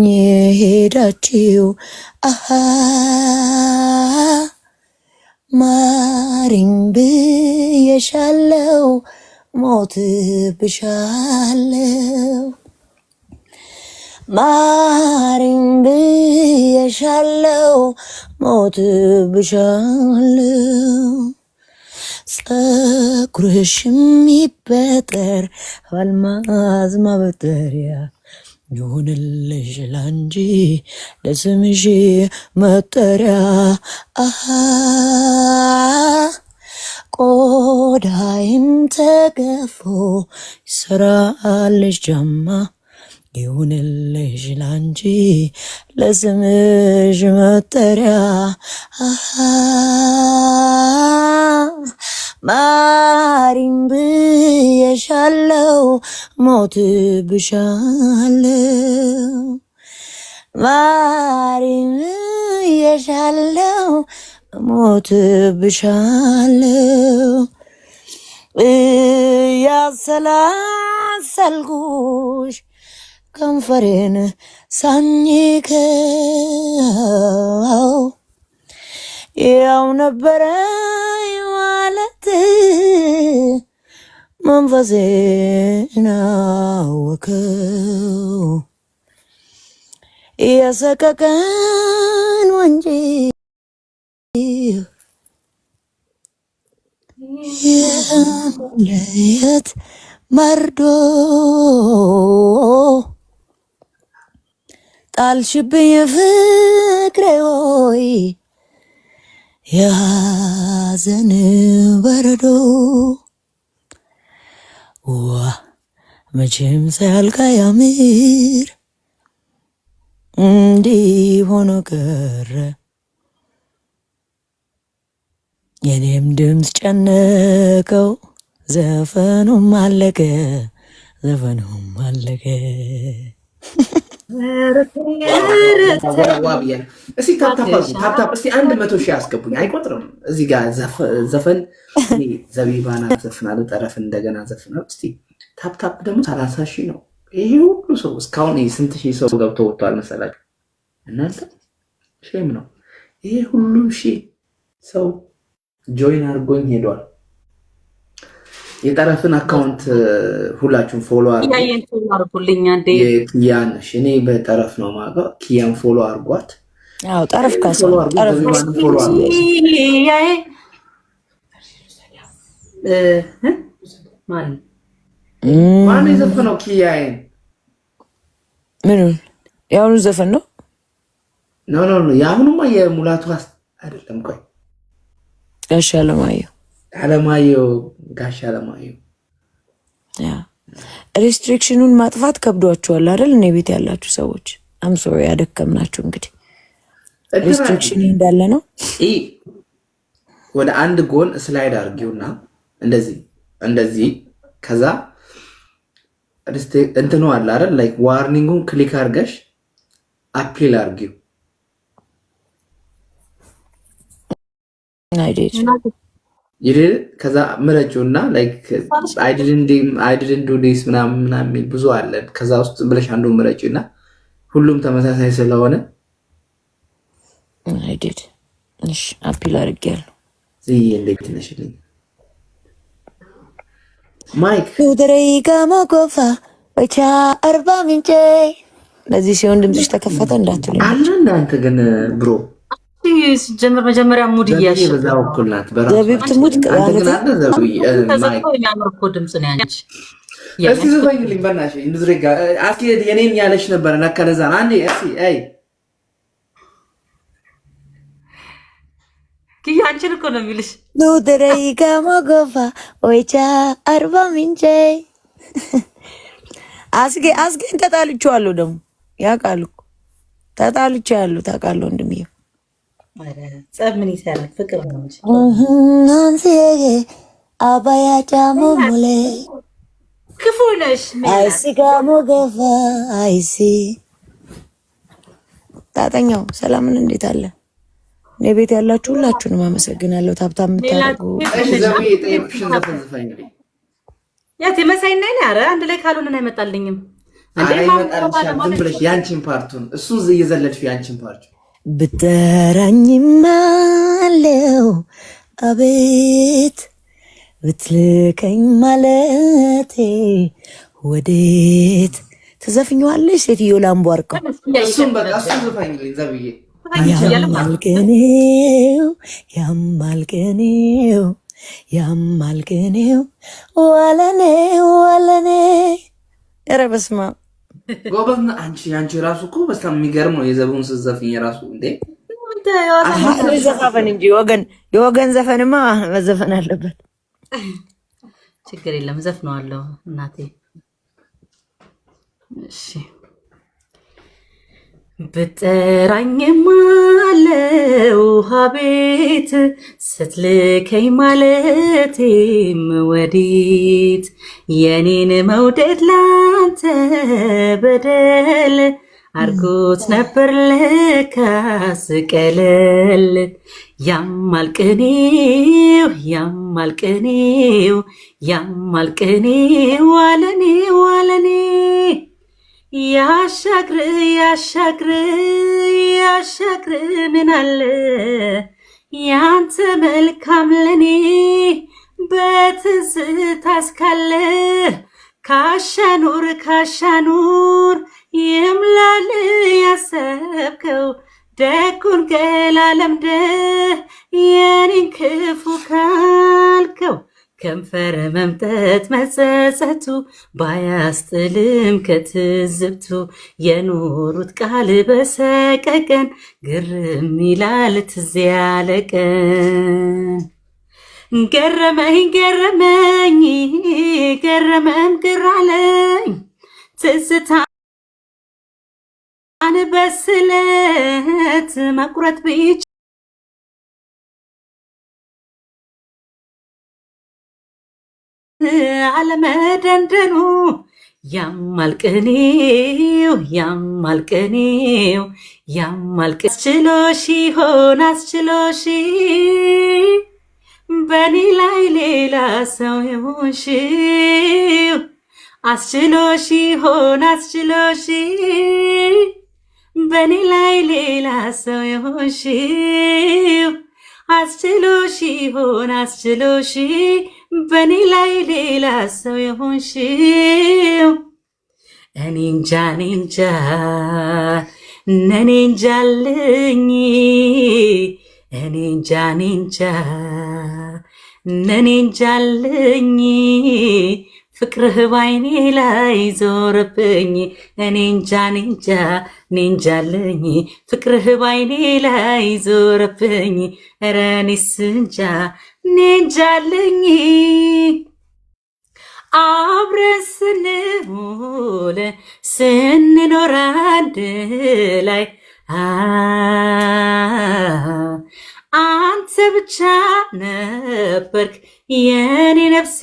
ሄዳችሁ አሃ ማሪኝ ብዬሻለው ሞት ብሻለው ማሪኝ ብዬሻለው ሞት ብሻለው ፀጉርሽ የሚበጠር አልማዝ ማበጠሪያ ይሁንልሽ ላንቺ ለስምሽ መጠሪያ አሃ ቆዳይም ተገፎ ይሰራልሽ ጃማ ይሁንልሽ ላንቺ ለስምሽ መጠሪያ አሃ ማሪኝ ብዬሻለው ሞት ብሻለው ማሪኝ ብዬሻለው ሞት ብሻለው ያሰላሰልኩሽ ከንፈሬን ሳኝከው ያው ነበረ ማለት መንፈሴን አወከው የሰቀቀን ወንጂ የመለየት መርዶ ጣልሽብኝ ፍቅሬ ሆይ የሐዘን በረዶ ዋ መቼም ሳያልቅ ያምር እንዲህ ሆኖ ቀረ የኔም ድምፅ ጨነቀው ዘፈኑም አለቀ ዘፈኑም አለቀ።
እስቲ ታፕታፕ እስቲ 100 ሺህ አስገቡኝ። አይቆጥርም እዚህ ጋር ዘፈን ዘቢባና ዘፍናለሁ ጠረፍ እንደገና ዘፍናለሁ። እስቲ ታፕታፕ ደግሞ 30 ሺህ ነው። ይሄ ሁሉ ሰው እስካሁን ስንት ሺህ ሰው ገብቶ ወጥቷል መሰላችሁ እናንተ? ሼም ነው ይሄ ሁሉ ሺህ ሰው ጆይን አድርጎኝ ሄዷል። የጠረፍን አካውንት ሁላችሁም ፎሎ
አድርጉልኝ።
ኪያን እኔ በጠረፍ ነው የማውቀው። ኪያን ፎሎ አድርጓት።
አዎ ጠረፍ ካሰ ጠረፍ
ማን የዘፈነው ኪያዬን?
ምኑን? የአሁኑ ዘፈን ነው?
ኖ የአሁኑማ የሙላቱ አይደለም። ቆይ
ጋሽ አለማየሁ
ጋሽ አለማየሁ።
ሬስትሪክሽኑን ማጥፋት ከብዷቸዋል አይደል? እኔ ቤት ያላችሁ ሰዎች አም ሶሪ ያደከምናችሁ። እንግዲህ ሬስትሪክሽን እንዳለ ነው።
ወደ አንድ ጎን ስላይድ አድርጊውና እንደዚህ ከዛ እንትኑ አለ አይደል? ላይክ ዋርኒንጉን ክሊክ አድርገሽ አፕሊል አድርጊው። ከዛ ምረጪውና አይ ዲድንት ዱ ዲስ ምናምን የሚል ብዙ አለ። ከዛ ውስጥ ብለሽ አንዱ ምረጪውና ሁሉም ተመሳሳይ ስለሆነ
አፒል አድርጌያለሁ።
እንዴት ነሽልኝ ማይክ
ደረይጋሞጎፋ ወቻ አርባ ምንጭ ለዚህ ሲሆን ድምፅሽ ተከፈተ እንዳትሉ
አለ። እናንተ ግን ብሮ
ሲጀምር መጀመሪያ ሙድ እያልሽ
ዘቢብ ትሙት
ድምፅ ነው ያንቺ።
እስቲ ዘፈኝልኝ በእናትሽ እንድዝሬጋ አስኪ የኔን ያለሽ ነበረ ነከለዛን አንዴ
ክያ አንቺን እኮ ነው የሚልሽ።
ኑደረይጋሞጎፋ ወይቻ አርባ ምንጭ አስጌን ተጣልቼዋለሁ። ደግሞ ያውቃሉ ተጣልቼዋለሁ። ታውቃለህ ወንድምዬ
ጸብ ምን ይሰራል? ፍቅር ነው እንጂ
ናንሴ አባያ ጫሞ ሙሌ
ክፉ ነሽ።
አይሲ ጋሞ ገፋ አይሲ ታጠኛው ሰላምን እንዴት አለ? እኔ ቤት ያላችሁ ሁላችሁንም አመሰግናለሁ። ታብታብ የምታደርጉ
ያት የመሳይ ነኝ። ኧረ አንድ ላይ ካልሆነን አይመጣልኝም።
ዝም ብለሽ ያንቺን ፓርቱን እሱ እየዘለልሽ ያንቺን ፓርቱ
ብትጠራኝም አለው አቤት ብትልከኝ ማለቴ ወዴት ትዘፍኛዋለሽ ሴትዮ ላምቧርቀው
እሱም በቃ እሱ ዘፋኝልኝ ዘብዬ
ያማልገኔው ዋለኔ ዋለኔ ኧረ በስመ አብ
ጎበዝ ነህ አንቺ ራሱ እኮ በጣም የሚገርም ነው የዘቡን ስትዘፍኝ ራሱ እንዴ
ዘፋፈን እንጂ የወገን ዘፈንማ መዘፈን አለበት
ችግር የለም ዘፍነዋለሁ እናቴ እሺ ብጠራኝም አለው ሀቤት ስትልከኝ ማለቴም ወዴት የኔን መውደድ ላንተ በደል አርጎት ነበር ለካስ ቀለል ያማልቅኔው ዋለኔ ያሻግር ምን አለ ያንተ መልካም ለኔ በትዝታ እስካለ ካሻኑር ይምላል ያሰብከው ደጉን ገላለምደ የኔን ክፉ ካልከው ከንፈር መምጠት መጸጸቱ ባያስጥልም ከትዝብቱ የኖሩት ቃል በሰቀቀን ግርም ይላል ትዝ ያለ ቀን ገረመኝ ግር አለኝ ትዝታን በስለት መቁረጥ ብቻ አለመደንደኑ ያማልቅኔው አስችሎሽ በኔ ላይ ሌላ ሰው የሆንሽው አስችሎሽ በኔ ላይ ሌላ ሰው የሆንሽው አስችሎሽ በኔ ላይ ሌላ ሰው የሆንሽው እኔ እንጃለኝ ፍቅርህ ባይኔ ላይ ዞረብኝ እኔ እንጃለኝ ፍቅርህ ባይኔ ላይ ዞረብኝ ኧረ እኔስ እንጃለኝ አብረን ስንውል ስንኖር አንድ ላይ አንተ ብቻ ነበርክ የኔ ነፍሴ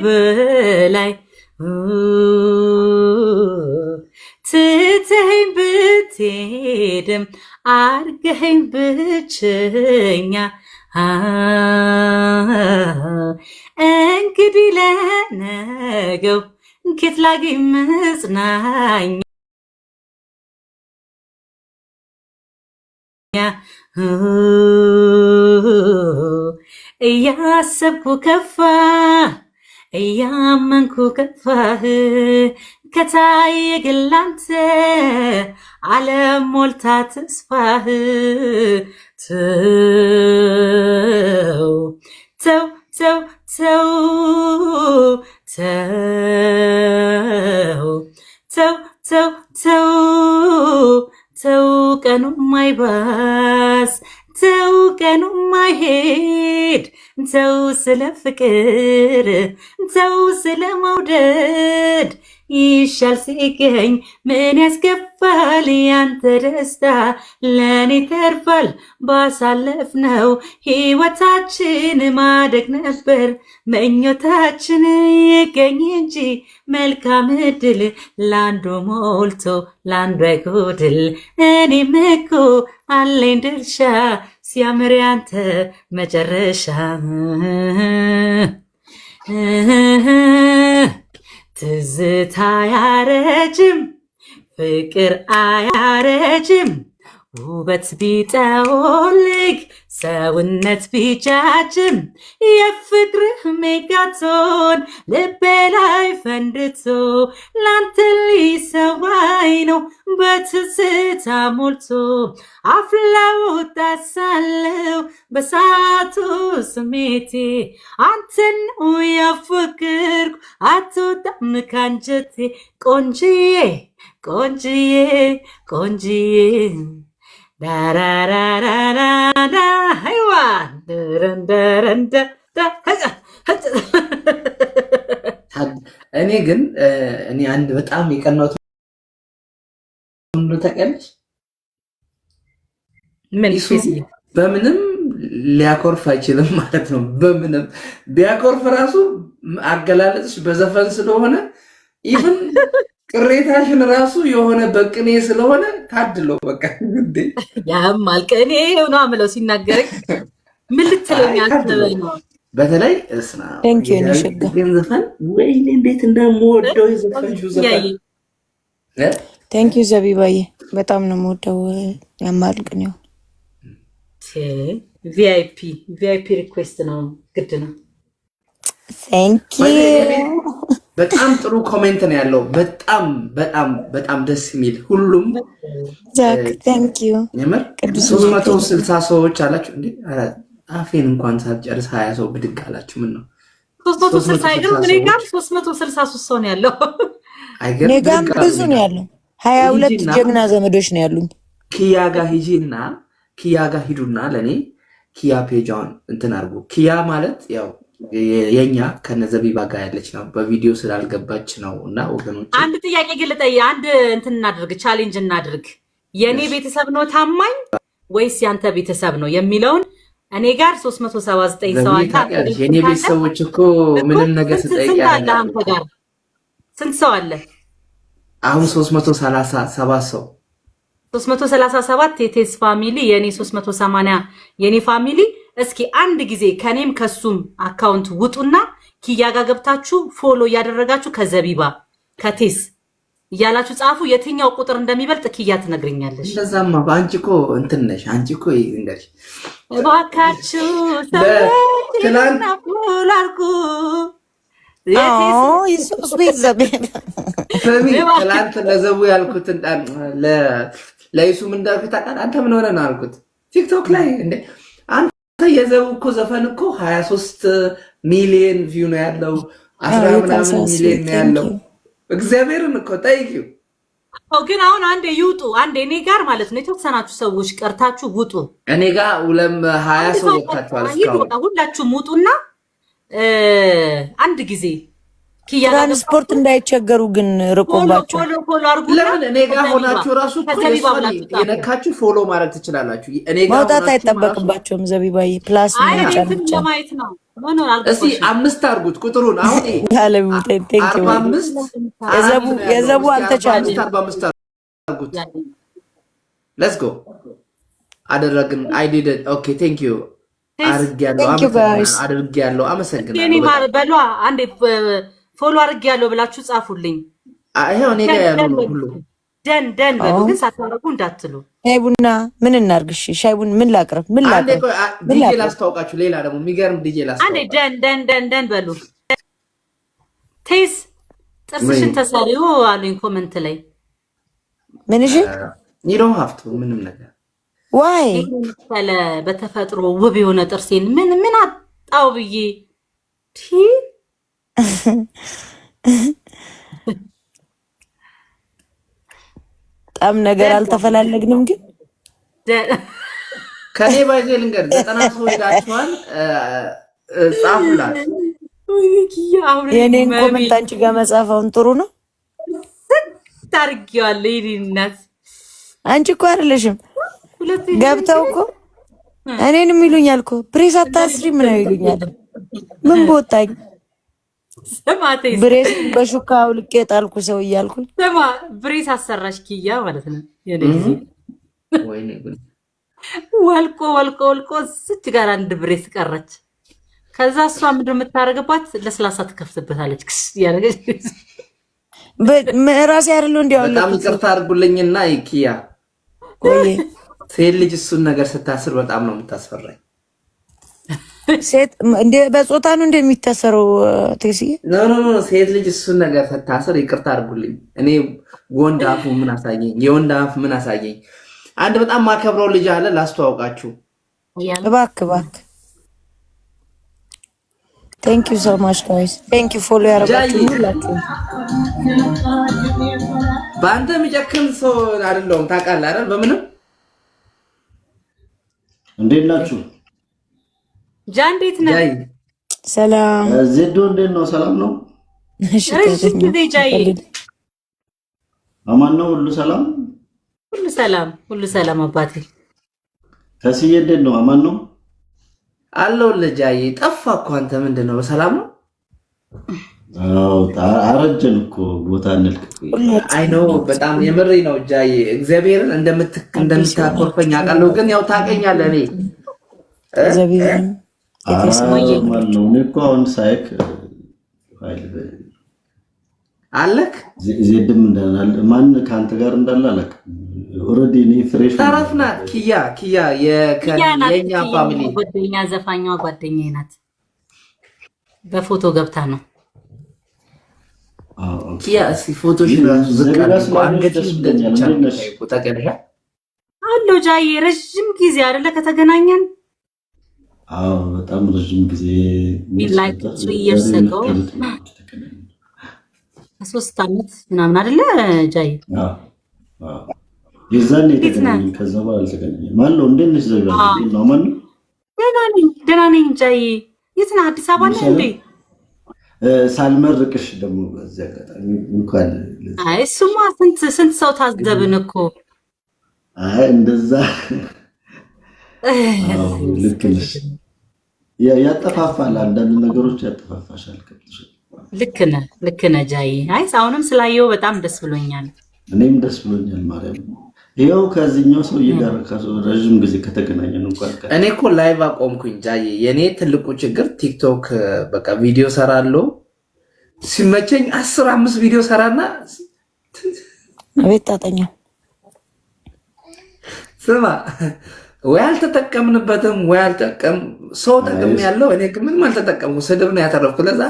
በላይ ትተኸኝ ብትሄድም አርገኸኝ ብቸኛ እንግዲህ ለነገው ኬት ላግኝ መጽናኛ እያሰብኩ ከፋ እያመንኩ ከፋህ ከታየ ግላንተ ዓለም ሞልታ ተስፋህ ተው ቀኑ ማይባስ ተው ቀኑ ማይሄድ ተው ስለ ፍቅር ተው ስለ መውደድ ይሻል ሲገኝ ምን ያስገባል ያንተ ደስታ ለኔ ተርፋል ባሳለፍነው ሕይወታችን ማደግ ነበር ምኞታችን ይገኝ እንጂ መልካም እድል ላንዱ ሞልቶ ላንዱ አይጎድል እኔም እኮ አለኝ ድርሻ ሲያምር ያንተ መጨረሻ ትዝታ አያረጅም ፍቅር አያረጅም ውበት ቢጠወልግ ሰውነት ቢጃጅም የፍቅርህ ሜጋቶን ልቤ ላይ ፈንድቶ ላንተ ሊሰዋኝ ነው በትዝታ ሞልቶ አፍላው ጣሳለው በሳቱ ስሜቴ አንተን ያፈቅርኩ አትወጣም ካንጀቴ ቆንጅዬ ቆንጅዬ ቆንጅዬ ዳራራራራዳ ሃይዋን ደረንደረንደ
እኔ ግን እኔ አንድ በጣም የቀናሁት ምን ታውቂያለሽ?
ምን
በምንም ሊያኮርፍ አይችልም ማለት ነው። በምንም ቢያኮርፍ ራሱ አገላለጽሽ በዘፈን ስለሆነ ኢቭን ቅሬታሽን ራሱ የሆነ በቅኔ ስለሆነ ታድለው በቃ እንዴ
ያማል ቅኔ ነው አምለው ሲናገር ምን ልትለኝ አትበል ነው።
በተለይ እስና ግን ዘፈን ወይኔ እንዴት እንደምወደው የዘፈንሽው ዘፈን
ቴንክ ዩ ዘቢባዬ በጣም ነው የምወደው ያማል ቅኔው።
ቪአይፒ ሪኩዌስት ነው ግድ ነው።
ቴንክ ዩ
በጣም ጥሩ ኮሜንት ነው ያለው። በጣም በጣም በጣም ደስ የሚል ሁሉም
ጃክ ቴንክ ዩ
የምር 360 ሰዎች አላችሁ እንዴ? አፌን እንኳን ሳልጨርስ 20 ሰው ብድግ አላችሁ። ምን ነው
360 አይደል? እኔ ጋር 363 ሰው ነው ያለው።
አይገርም?
እኔ ጋር ብዙ ነው ያለው። 22 ጀግና ዘመዶች ነው ያሉኝ።
ኪያ ጋር ሂጂና ኪያ ጋር ሂዱና ለኔ ኪያ ፔጃውን እንትን አድርጉ። ኪያ ማለት ያው የኛ ከነዘቢባ ጋር ያለች ነው። በቪዲዮ ስላልገባች ነው። እና ወገኖች
አንድ ጥያቄ ግን ልጠይቅ። አንድ እንትን እናድርግ፣ ቻሌንጅ እናድርግ። የኔ ቤተሰብ ነው ታማኝ ወይስ ያንተ ቤተሰብ ነው የሚለውን እኔ ጋር 379 ሰው አለ።
የኔ ቤተሰቦች እኮ ምንም ነገር ስጠይቅ
ያለ አንተ ጋር ስንት ሰው አለ?
አሁን 337 ሰው
337 የቴስ ፋሚሊ የኔ 380 የኔ ፋሚሊ። እስኪ አንድ ጊዜ ከኔም ከሱም አካውንት ውጡና ኪያ ጋር ገብታችሁ ፎሎ እያደረጋችሁ ከዘቢባ ከቴስ እያላችሁ ጻፉ። የትኛው ቁጥር እንደሚበልጥ ኪያ ትነግርኛለሽ።
እንደዛማ አንቺ እኮ እንትን ነሽ። አንቺ እኮ እንግዲህ
እባካችሁ
ትላንት
ፎሎ አድርጉ።
ትላንት ለዘቡ ያልኩት ለይሱም እንዳልኩት አንተ ምን ሆነ ነው አልኩት ቲክቶክ ላይ እንዴ የዘቡ እኮ ዘፈን እኮ 23 ሚሊዮን ቪው ነው ያለው፣ 10 ምናምን ሚሊዮን ነው ያለው። እግዚአብሔርን እኮ ጠይቂው።
ግን አሁን አንዴ ይውጡ፣ አንዴ እኔ ጋር ማለት ነው የተወሰናችሁ ሰዎች ቀርታችሁ ውጡ።
እኔ ጋር 20 ሰው ወጣችኋል። እስካሁን
ሁላችሁም ውጡና አንድ ጊዜ
ትራንስፖርት እንዳይቸገሩ ግን ርቆባቸው
ፎሎ አድርጉ።
ለምን እኔ ጋር ሆናችሁ ራሱ የነካችሁ ፎሎ ማድረግ ትችላላችሁ። እኔ ጋር
መውጣት አይጠበቅባቸውም። ዘቢባዬ ፕላስ
ለማየት ነው።
እስቲ 5 አድርጉት ቁጥሩን። አሁን
45 የዘቡ አልተቻለ
45 አድርጉት። ሌትስ ጎ አደረግን። አይ ዲድ ኦኬ ቴንክ ዩ አድርጌያለሁ። አመሰግናለሁ።
እኔ በሏ አንዴ ፎሎ አድርጌያለሁ ብላችሁ ጻፉልኝ።
ይሄው እኔ ጋር ያለው ሁሉ
ደን በሉ፣ ግን ሳታረጉ እንዳትሉ።
ሻይ ቡና ምን እናርግ? እሺ ሻይ ቡና ምን ላቅርብ?
ዲጄ ላስታውቃችሁ። ሌላ ደግሞ የሚገርም ዲጄ ላስታውቃችሁ።
አንዴ ደን በሉ። ቴስ ጥርስሽን ተሰሪው አሉኝ ኮመንት ላይ።
ምን እሺ
you don't have to ምንም ነገር
ዋይ
በተፈጥሮ ውብ የሆነ ጥርሴን ምን አጣው ብዬ
በጣም ነገር አልተፈላለግንም። ግን
ከኔ ባይዘ ልንገር 90 ሰው ሄዳችኋል። ጻፉላት።
የኔን ኮመንት አንቺ ጋር መጻፈውን ጥሩ ነው
ታርጊዋለሁ። ይዲናት
አንቺ እኮ አይደለሽም ገብተው እኮ እኔንም ይሉኛል እኮ ብሬስ አታስሪ ምን ይሉኛል። ምን ቦታኝ ብሬስ በሹካ አውልቄ ጣልኩ ሰው እያልኩኝ
ስማ ብሬስ አሰራሽ ኪያ ማለት ነው። የኔ ጊዜ
ወይኔ ጉድ
ወልቆ እዚች ጋር አንድ ብሬስ ቀረች። ከዛ እሷ ምንድን የምታደርግባት ለስላሳ ትከፍትበታለች። ክስ ያደረገች
ራሴ አይደለሁ እንዲያው
በጣም ይቅርታ አድርጉልኝና ይኪያ
ወይ
ሴት ልጅ እሱን ነገር ስታስር በጣም ነው የምታስፈራኝ።
ሴት እንደ በጾታ ነው እንደሚታሰረው ቴሲ
ኖ ሴት ልጅ እሱን ነገር ስታስር ይቅርታ አድርጉልኝ። እኔ ወንድ አፉ ምን አሳየኝ፣ የወንድ አፍ ምን አሳየኝ። አንድ በጣም ማከብረው ልጅ አለ ላስተዋውቃችሁ።
እባክህ Thank you so much guys. Thank you for ያረጋችሁ ሁላችሁ።
በአንተ የሚጨክን ሰው አይደለሁም ታውቃለህ አይደል? በምንም
እንዴት ናችሁ?
ጃ እንዴት ነህ?
ሰላም
ዜዶ እንዴት ነው? ሰላም ነው?
እሺ ከዚህ
ጃይ
አማን ነው? ሁሉ ሰላም
ሁሉ ሰላም አባቴ።
ከስዬ እንዴት ነው? አማን ነው?
አለው ለጃይ ጠፋ እኮ አንተ ምንድን ነው? በሰላም ነው?
አዎ አረጀን እኮ ቦታ እንልክ።
አይ ኖ በጣም የምሬ ነው ጃይ። እግዚአብሔርን እንደምታኮርፈኝ አውቃለሁ፣ ግን ያው ታውቀኛለህ እኔ
እግዚአብሔርን
ነው እኮ አሁን ሳይክ
አለክ
ዜድም እንዳለ ማን ካንተ ጋር እንዳለ አለክ ኦሬዲ እኔ ፍሬሽ
ታረፍና ኪያ የኛ ፋሚሊ
ጓደኛ ዘፋኛዋ ጓደኛዬ ናት። በፎቶ ገብታ ነው
ኪያ እሺ ፎቶሽ ራሱ ዝቃለሽ አንገትሽ እንደተቻለ ተቀደሻ
አሎ ጃይ ረጅም ጊዜ አይደለ ከተገናኘን?
አዎ በጣም ረጅም ጊዜ
like 3 years ago 3 ዓመት ምናምን አይደለ ጃይ?
አዎ የዛኔ ተገናኘን። ከዛ በኋላ አልተገናኘንም። ማን ነው እንዴት ነሽ? ዘጋ ነው ማን ነው?
ደህና ነኝ ጃይ። የት ነህ? አዲስ አበባ ነህ እንዴ?
ሳልመርቅሽ ደግሞ በዚህ አጋጣሚ እንኳን
አይ እሱማ ስንት ሰው ታዘብን እኮ።
አይ እንደዛ ልክ ነሽ። ያጠፋፋል፣ አንዳንድ ነገሮች ያጠፋፋሻል።
ልክ ነህ ጃይ። አይ አሁንም ስላየው በጣም ደስ ብሎኛል።
እኔም ደስ ብሎኛል ማርያም። ይኸው ከዚህኛው ሰውዬ ጋር ረዥም ጊዜ ከተገናኘን እንኳን
እኔ እኮ ላይቭ አቆምኩኝ ጃይ። የኔ ትልቁ ችግር ቲክቶክ በቃ ቪዲዮ ሰራለሁ ሲመቸኝ 15 ቪዲዮ ሰራና
አቤት ጣጣኛ
ስማ ወይ አልተጠቀምንበትም ወይ ሰው ጠቅም ያለው እኔ ግን ምንም አልተጠቀምኩ። ስድብ ነው ያተረፍኩ። ለዛ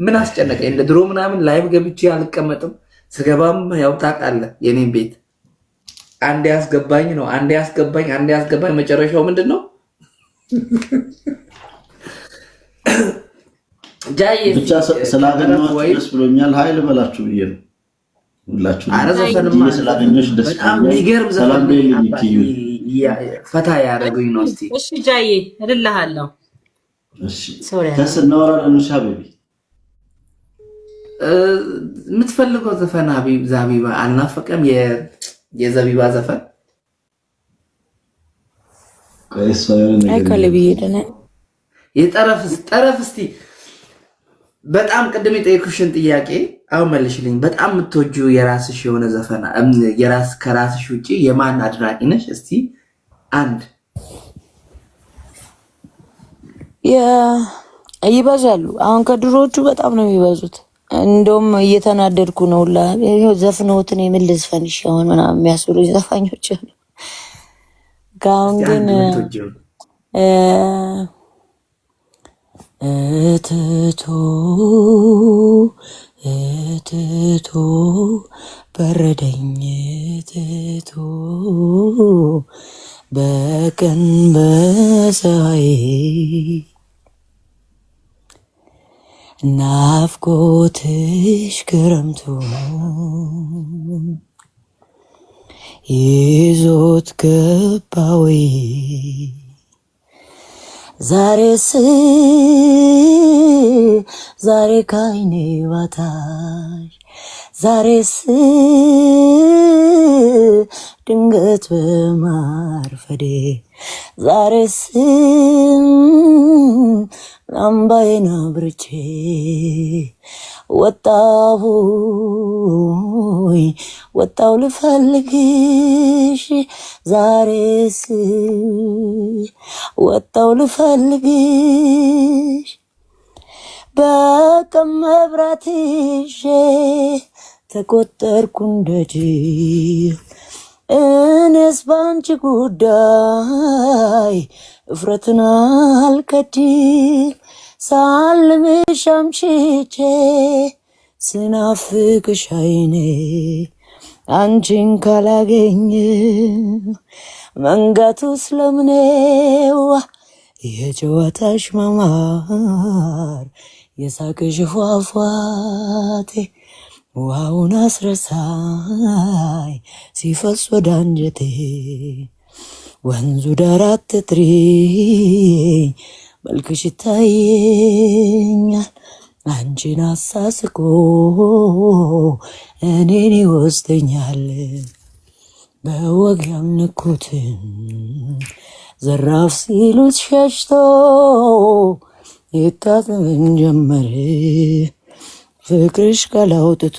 ምን አስጨነቀኝ? እንደ ድሮ ምናምን ላይቭ ገብቼ አልቀመጥም። ስገባም ያው ታውቃለህ የኔን ቤት አንዴ ያስገባኝ ነው አንዴ ያስገባኝ። መጨረሻው ምንድን ነው? ጃይ
ብቻ ስላገኘኋችሁ ደስ ብሎኛል። ሀይል በላችሁ ብዬ ነው ሁላችሁ።
ኧረ ዘፈንማ
ስላገኘሁሽ ደስ
በጣም የሚገርም ዘፈን ፈታ ያደረጉኝ ነው። እስቲ
እሺ ጃይ እልልሃለሁ።
እሺ ከስናወራለን ሻቤቢ
የምትፈልገው ዘፈን ዛቢባ አልናፈቀም? የዘቢባ ዘፈን የጠረፍ እስቲ በጣም ቅድም የጠየኩሽን ጥያቄ አሁን መልሽልኝ። በጣም የምትወጂው የራስሽ የሆነ ዘፈን ከራስሽ ውጪ የማን አድናቂ ነሽ? እስቲ አንድ
ይበዛሉ። አሁን ከድሮቹ በጣም ነው የሚበዙት። እንደውም እየተናደድኩ ነው ላ ዘፍኖትን የምን ልዝፈንሽ አሁን ምናምን የሚያስብሉ ዘፋኞች አሉ። ከአሁን ግን እትቶ በረደኝ እትቶ በቀን በፀሐይ ናፍቆትሽ ክረምቱ ይዞት ገባ ወይ ዛሬ ካይኔ ባታሽ ዛሬስ ድንገት በማርፈዴ ዛሬስ ላምባዬን አብርቼ ወጣው ልፈልግሽ ዛሬስ ወጣው ልፈልግሽ በቀን መብራት ይዤ ተቆጠርኩ እንደጅ እኔስ ባንቺ ጉዳይ እፍረትን አልከድም ሳልምሽ አምሽቼ ስናፍቅሽ አይኔ አንቺን ካላገኘ መንጋቱ ስለምኔው የጨዋታሽ ማማር የሳቅሽ ፏፏቴ ውሃውን አስረሳይ ሲፈስ ወደ አንጀቴ ወንዙ ዳር አትጥሪኝ መልክሽ ይታየኛል አንቺን አሳስቆ እኔን ይወስደኛል በወግ ያልነኩትን ዘራፍ ሲሉት ሸሽቶ ይታዘበኝ ጀመር ፍቅርሽ ካላውጥቶ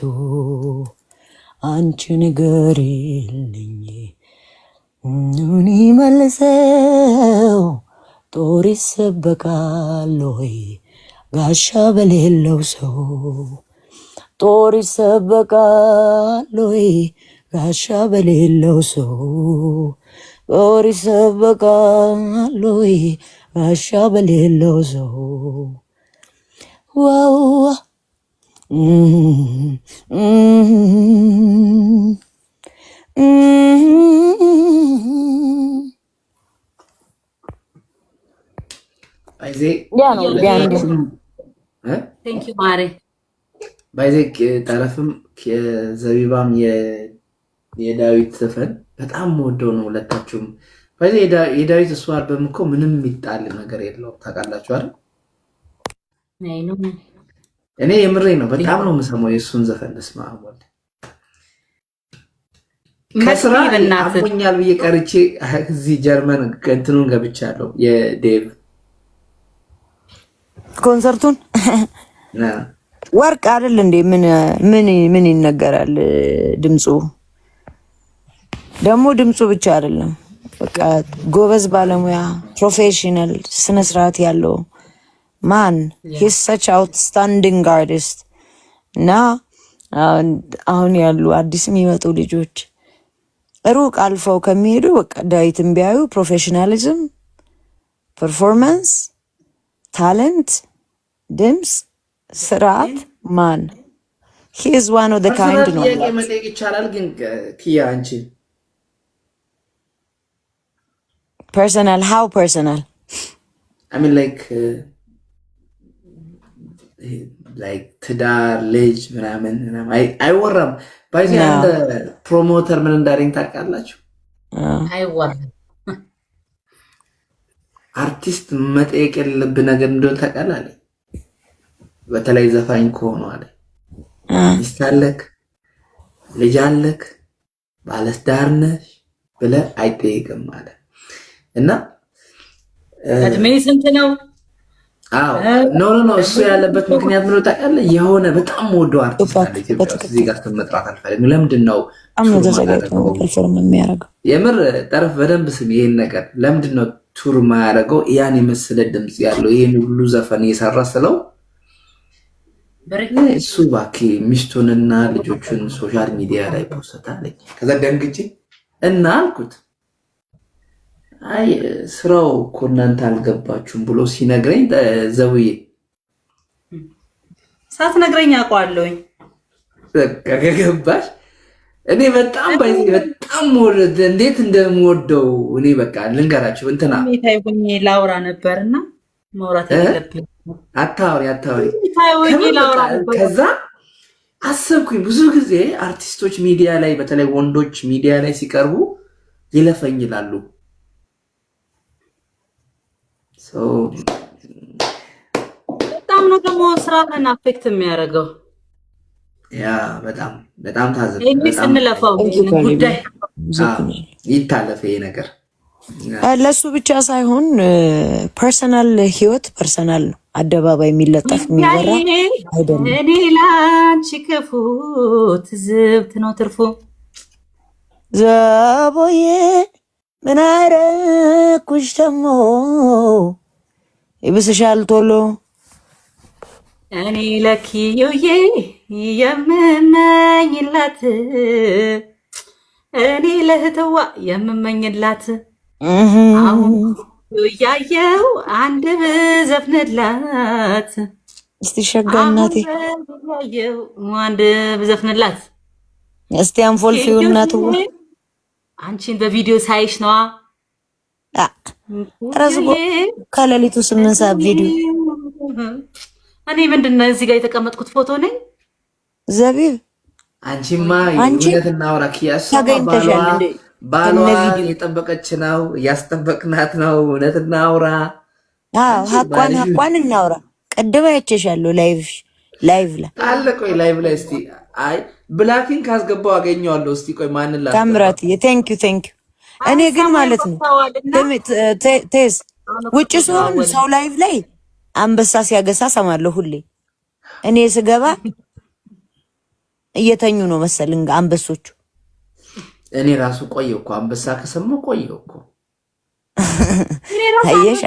አንቺ ንገሪልኝ ኑኒ መልሰው ጦር ይሰበቃል ወይ ጋሻ በሌለው ሰው ጦር ይሰበቃል ወይ ጋሻ በሌለው ሰው ጦር ይሰበቃል ወይ ጋሻ በሌለው ሰው ዋው
ባይዜ ጠረፍም ዘቢባም የዳዊት ዘፈን በጣም ወደው ነው ሁለታችሁም። ባይዜ የዳዊት እሱ አልበም እኮ ምንም የሚጣል ነገር የለውም ታውቃላችሁ አይደል? እኔ የምሬ ነው በጣም ነው የምሰማው የእሱን ዘፈን ስማ ወልድ ከስራ አሞኛል ብዬ ቀርቼ እዚህ ጀርመን እንትኑን ገብቻለሁ የዴቭ
ኮንሰርቱን ወርቅ አይደል እንዴ ምን ይነገራል ድምፁ ደግሞ ድምፁ ብቻ አይደለም በቃ ጎበዝ ባለሙያ ፕሮፌሽናል ስነ ስርዓት ያለው ማን he's such outstanding artist እና አሁን ያሉ አዲስ የሚመጡ ልጆች ሩቅ አልፈው ከሚሄዱ በቃ ዳዊትን ቢያዩ ፕሮፌሽናሊዝም ፐርፎርማንስ ታለንት ድምፅ ስርዓት ማን he is one of the kind ነው
መጠየቅ ይቻላል ግን ኪያ አንቺ
personal how personal
I mean like ትዳር ልጅ ምናምን አይወራም ባይዚ አንድ ፕሮሞተር ምን እንዳረኝ ታውቃላችሁ
አይወራም
አርቲስት መጠየቅ የለብህ ነገር እንደሆነ ታውቃለህ በተለይ ዘፋኝ ከሆነ አለ ሚስት አለክ ልጅ አለክ ባለትዳር ነሽ ብለህ አይጠየቅም ማለት እና
እድሜ ስንት ነው
አዎ ኖ እሱ ያለበት ምክንያት ምን ታውቃለህ የሆነ በጣም ወደው አርቲስት አለ ኢትዮጵያ እዚህ ጋር ተመጥራት አልፈልግም ለምንድን ነው
ፐርፎርም የሚያደርገው
የምር ጠረፍ በደንብ ስም ይሄን ነገር ለምንድን ነው ቱር ማያደርገው ያን የመሰለ ድምጽ ያለው ይሄን ሁሉ ዘፈን እየሰራ ስለው እሱ ባኪ ሚስቱንና ልጆቹን ሶሻል ሚዲያ ላይ ፖስታለኝ ከዛ ደንግጬ እና አልኩት አይ ስራው እኮ እናንተ አልገባችሁም ብሎ ሲነግረኝ ዘውዬ
ሳትነግረኝ አውቀዋለሁኝ
በቃ ከገባሽ እኔ በጣም ወደ እንዴት እንደምወደው እኔ በቃ ልንገራችሁ እንትና
ታይሆኝ ላውራ ነበርና ማውራት ያለብኝ
አታውሪ ከዛ አሰብኩኝ ብዙ ጊዜ አርቲስቶች ሚዲያ ላይ በተለይ ወንዶች ሚዲያ ላይ ሲቀርቡ ይለፈኝ ይላሉ
በጣም ነው ደግሞ ስራህን አፌክት የሚያደርገው
ያ በጣም በጣም ታዘብ
ኢንግሊዝ
በጣም
እንለፋው ጉዳይ
ይታለፈ ይሄ ነገር
ለሱ ብቻ ሳይሆን ፐርሰናል ህይወት ፐርሰናል ነው። አደባባይ የሚለጠፍ የሚወራ አይደለም።
እኔ ላንቺ ክፉ ትዝብት ነው ትርፉ።
ዘቦዬ ምን አረኩሽ ደሞ ይብስሻል ቶሎ
እኔ ለኪዩዬ የምመኝላት እኔ ለህተዋ የምመኝላት አሁን ያየው አንድ ብዘፍንላት
እስቲ ሸጋናቴ
ያየው አንድ ብዘፍንላት
እስቲ አንፎልፊው እናትዋ
አንቺን በቪዲዮ ሳይሽ ነዋ።
ረዝቦ ከሌሊቱ 8 ሰዓት ቪዲዮ
እኔ ምንድነው እዚህ ጋር የተቀመጥኩት ፎቶ ነኝ።
ዘቢብ
አንቺማ እውነት እናውራ ኪያሱ ባሏ የጠበቀች ነው እያስጠበቅናት ነው። እውነት እናውራ።
አዎ ሀቋን እናውራ። ቀደም አይቼሻለሁ ላይቭ ላይ
አለ። ቆይ ላይቭ ላይ እስቲ አይ ብላኪን ካስገባው አገኘዋለሁ። እስቲ ቆይ ማንን ላስገባ?
ታምራት ቴንክ ዩ እኔ ግን ማለት ነው ቴስ ውጭ ሲሆን ሰው ላይቭ ላይ አንበሳ ሲያገሳ ሰማለሁ ሁሌ። እኔ ስገባ እየተኙ ነው መሰለኝ አንበሶቹ።
እኔ ራሱ ቆየሁ እኮ አንበሳ ከሰማሁ ቆየሁ እኮ።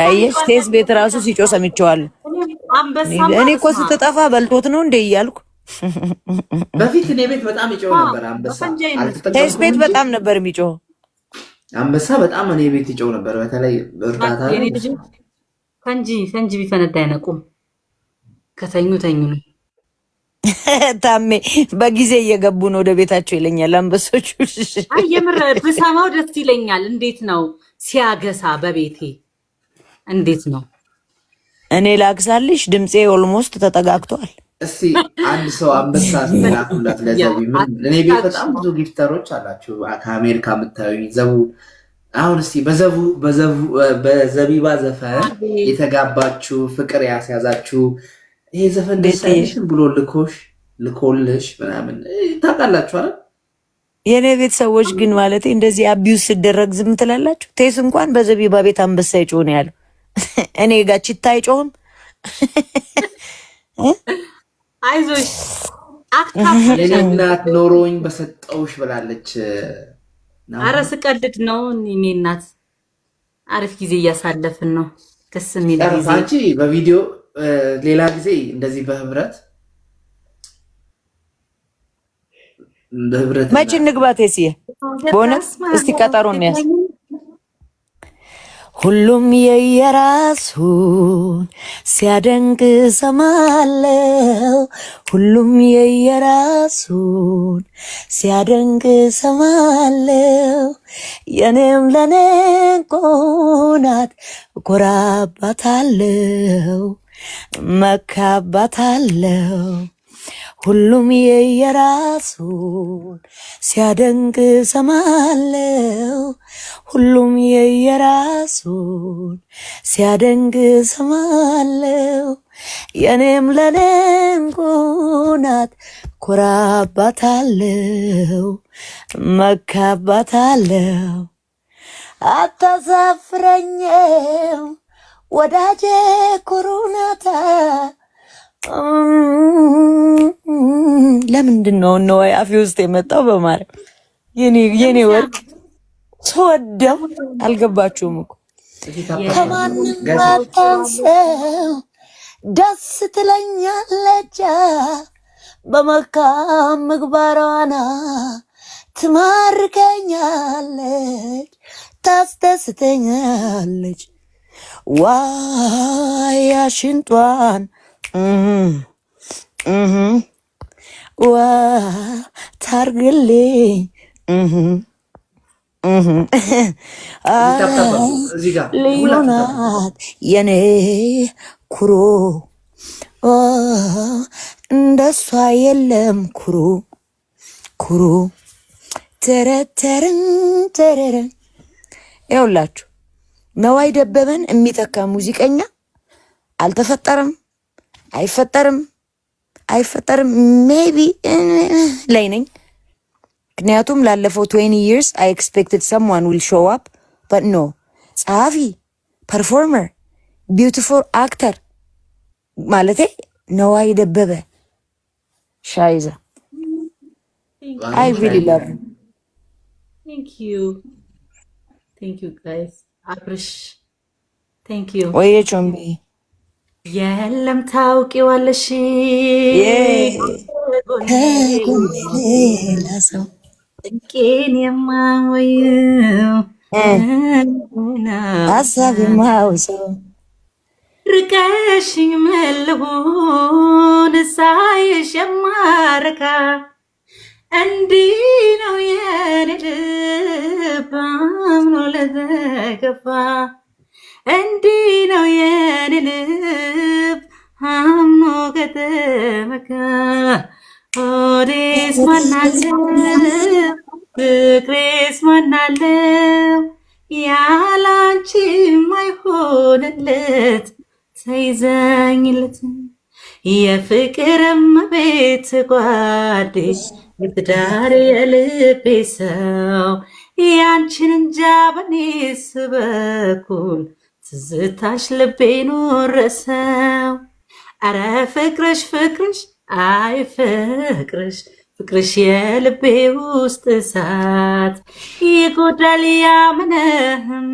አየሽ ቴስ ቤት ራሱ ሲጮ ሰምቼዋለሁ። እኔ እኮ ስትጠፋ በልቶት ነው እንደ እያልኩ
በፊት እኔ ቤት በጣም ይጮህ ነበር አንበሳ።
ቴስ ቤት በጣም ነበር የሚጮህ
አንበሳ በጣም እኔ ቤት ይጮህ ነበር። በተለይ እርዳታ
ፈንጂ ቢፈነዳ አይነቁም። ከተኙ ተኙ ነው።
ታሜ በጊዜ እየገቡ ነው ወደ ቤታቸው ይለኛል አንበሶቹ።
አይ የምር ብሰማው ደስ ይለኛል። እንዴት ነው ሲያገሳ በቤቴ እንዴት ነው?
እኔ ላግሳልሽ ድምጼ ኦልሞስት ተጠጋግቷል።
እስቲ አንድ ሰው አንበሳ ሲላኩላት ለዘቢ ምን እኔ ቤት በጣም ብዙ ጊፍተሮች አላችሁ ከአሜሪካ የምታዩኝ ዘቡ። አሁን እስቲ በዘቢባ ዘፈን የተጋባችሁ ፍቅር ያስያዛችሁ ይሄ ዘፈን ደሳይሽን ብሎ ልኮልሽ ምናምን ታውቃላችሁ አይደል?
የኔ ቤት ሰዎች ግን ማለት እንደዚህ አቢዩስ ሲደረግ ዝም ትላላችሁ? ቴስ እንኳን በዘቢባ ቤት አንበሳ ይጮህ ነው ያለው። እኔ ጋር ቺታ አይጮህም።
አይዞሽ
የኔ እናት ኖሮኝ በሰጠውሽ ብላለች።
አረ ስቀልድ ነው። እኔ እናት አሪፍ ጊዜ እያሳለፍን ነው። ደስ የሚል ጊዜ።
አንቺ በቪዲዮ ሌላ ጊዜ እንደዚህ በህብረት
መቼ እንግባ ቴስዬ? በእውነት እስቲ ቀጠሮ እንያዝ። ሁሉም የየራሱን ሲያደንቅ ሰማለው። ሁሉም የየራሱን ሲያደንቅ ሰማለው። የኔም ለኔ ቆናት ኮራባታለው መካባታለው። ሁሉም የየራሱን ሲያደንቅ ሰማለው። ሁሉም የየራሱን ሲያደንቅ ሰማለው። የኔም ለኔም ቆናት ኮራባታለው መካባታለው። አታሳፍረኝም ወዳጄ ኮሮናታ። ለምንድን ነው ነው አፌ ውስጥ የመጣው? በማርያም የኔ ወርቅ ተወደው አልገባችሁም እኮ ከማንም አታንሰው ደስ ትለኛለች በመልካም ምግባሯና ትማርከኛለች ታስደስተኛለች። ዋይ አሽንጧን ዋ ታርግልኝ ልዩ ናት የኔ ኩሩ እንደሷ የለም ኩሩ ኩሩ ተረተርን ተረረን። ይኸውላችሁ ነዋይ ደበበን የሚተካ ሙዚቀኛ አልተፈጠረም፣ አይፈጠርም፣ አይፈጠርም ሜቢ ላይ ነኝ። ምክንያቱም ላለፈው 20 years I expected someone will show up but no ጸሐፊ ፐርፎርመር ቢዩቲፉል አክተር ማለቴ ነዋይ ደበበ ሻይዛ I really love him.
Thank you guys. አብርሽ thank you.
ወይዬ ቾምቢ
የለም ታውቂዋለሽ
ከጎኔ ሌላ ሰው
ጭንቄን የማወየው
ሀሳብ የማውሰው
ርቀሽኝ መልሁን ሳይሽ የማረካ እንዲህ ነው የኔ ልብ አምኖ ለተከፋ እንዲህ ነው የኔ ልብ አምኖ ከተመካ ሆዴስ ማናለው ፍቅሬስ ማናለው ያላንቺ ማይሆንለት ተይዘኝለት የፍቅርም ቤት ጓዴ የትዳር የልቤ ሰው ያንቺን እንጃ በኔስ በኩል ትዝታሽ ልቤን ወረሰው። አረ ፍቅርሽ ፍቅርሽ አይ ፍቅርሽ ፍቅርሽ የልቤ ውስጥ እሳት ይጎዳል ያመነምናል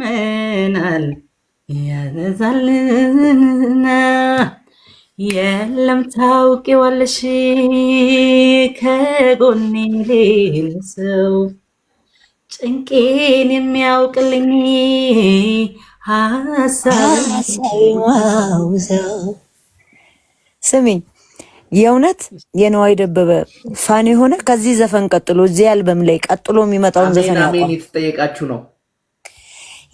ያነዛልና የለም ታውቂዋለሽ ከጎኔ ሌላ ሰው ጭንቄን የሚያውቅልኝ ሀሳብ
ማውሰው። ስሚኝ የእውነት የነዋይ ደበበ ፋን የሆነ ከዚህ ዘፈን ቀጥሎ እዚህ አልበም ላይ ቀጥሎ የሚመጣውን ዘፈን ያውቃል።
የተጠየቃችሁ ነው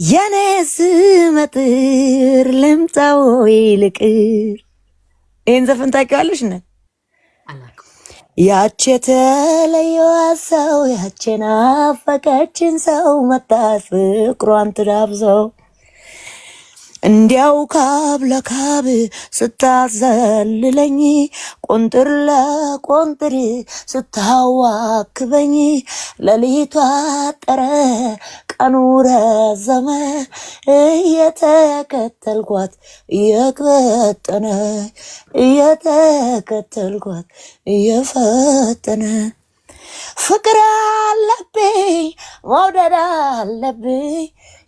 የኔ ስመጥር ልምጣው ይልቅር ይህን ዘፈን ታውቂዋለሽ? ነ ያች የተለየዋ ሰው ያች ናፈቀችን ሰው መጣት ፍቅሯን ትዳብሰው እንዲያው ካብ ለካብ ስታዘልለኝ ቆንጥር ለቆንጥር ስታዋክበኝ ሌሊቷ አጠረ ቀኑ ረዘመ እየተከተልኳት እየፈጠነ እየተከተልኳት እየፈጠነ ፍቅር አለብኝ መውደድ አለብኝ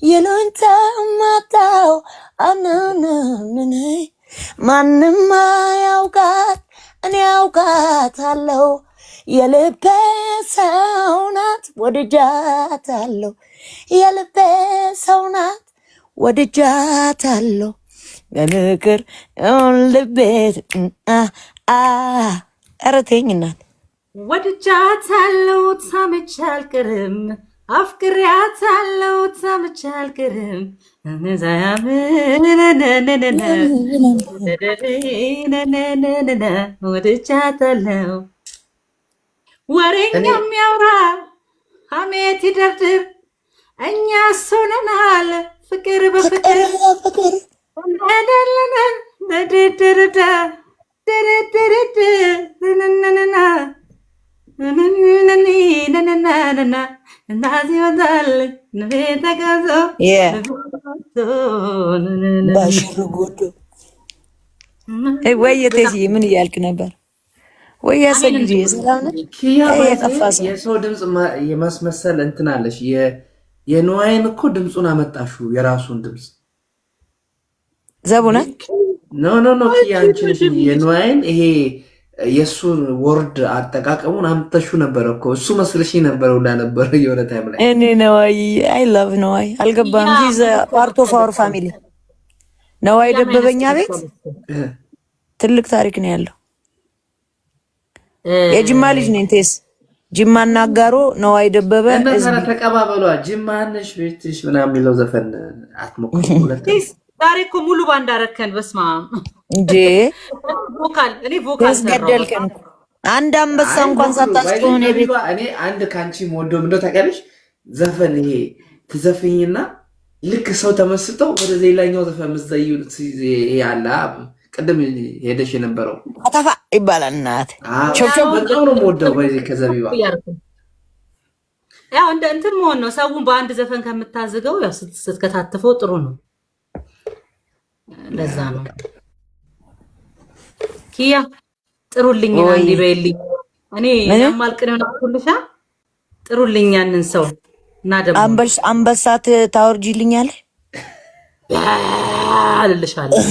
ይሉኝታ ማጣው አናናና ማንም አያውቃት እኔ አውቃታለሁ የልቤ ሰው ናት ወድጃታለሁ የልቤ ሰው ናት ወድጃታለሁ በፍቅር ልቤት ኧረ ተይኝ እናት
ወድጃታለሁ ሳምቼ አልቀርም አፍቅሬያታለሁ ሳምቼ አልቀርም ወድጃታለሁ ወሬኛ የሚያወራ ሐሜት ይደርድር እኛ ሶነናል ፍቅር በፍቅር ደደደደደ ደደደደ ነነነና ነነነና እናዚህ ወዳል ነቤተጋዞ
ባሽሩ ጎዶ ወይ የቴዚ ምን እያልክ ነበር? ወይ ያሰግጂ ሰላም ነው።
የሰው ድምፅ የማስመሰል እንትን አለሽ። የነዋይን እኮ ድምፁን አመጣሹ የራሱን ድምፅ
ዘቡና
ኖ ኪያንቺ የነዋይን ይሄ የሱን ወርድ አጠቃቀሙን አምጥተሹ ነበር እኮ እሱ መስልሽ ነበር ሁላ ነበር የሆነ ታይም ላይ
እኔ ነዋይ አይ ላቭ ነዋይ አልገባም። ሂዝ ፓርት ኦፍ አወር ፋሚሊ ነዋይ ደበበኛ ቤት ትልቅ ታሪክ ነው ያለው። የጅማ ልጅ ነኝ ቴስ ጅማና አጋሮ ነዋይ ደበበ
እነዛ ተቀባበሏ ጅማነሽ ቤትሽ ምናምን የሚለው ዘፈን አትሞክሩ ሁለት
ዛሬ እኮ ሙሉ ባንድ አረከን። በስማ
እንዴ
ቮካል እኔ ቮካል
ገደልከን። አንድ አንበሳ እንኳን ሳታስቆን ቤት
እኔ አንድ ካንቺ ሞዶ ምንድነው ታውቂያለሽ? ዘፈን ይሄ ትዘፍኝና ልክ ሰው ተመስጠው ወደ ሌላኛው ዘፈን መዘዩ ያለ ቅድም ሄደሽ የነበረው
አጠፋ ይባላል። እናት
ቾፕቾፕ በጣም ነው የምወደው። በዚህ ከዘቢባ
ያው እንደ እንትን መሆን ነው። ሰውን በአንድ ዘፈን ከምታዝገው ያው ስትከታተፈው ጥሩ ነው። ለዛ ነው ኪያ ጥሩልኝ አንዴ በይልኝ። እኔ ያማልቅነው ነው ሁሉሻ ጥሩልኝ ያንን ሰው እና ደግሞ
አንበሳት ታወርጂልኛል
አልልሻለሁ።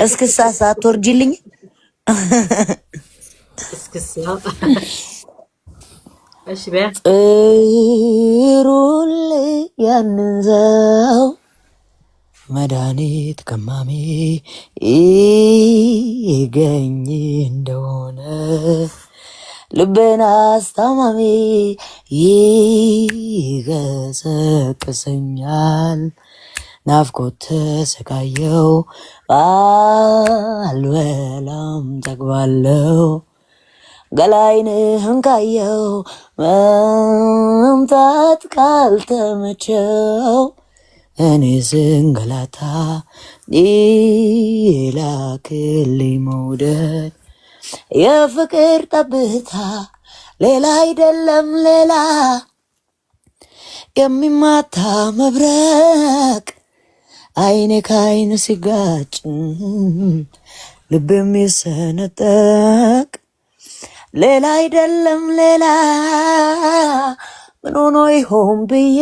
እስክሳ ሳትወርጂልኝ
እስክሳ እሺ በያ
ጥሩልኝ ያንን ሰው መድኃኒት ከማሚ ይገኝ እንደሆነ ልቤን አስታማሚ ይገሰቅሰኛል። ናፍቆት ተሰቃየው አልበላም ጠግባለው ገላይንህን ካየው መምታት ካልተመቸው እኔ ስንገላታ ይላክልኝ መውደድ የፍቅር ጠብታ ሌላ አይደለም ሌላ የሚማታ መብረቅ አይኔ ከአይን ሲጋጭ ልብ የሚሰነጠቅ ሌላ አይደለም ሌላ ምን ሆኖ ይሆን ብዬ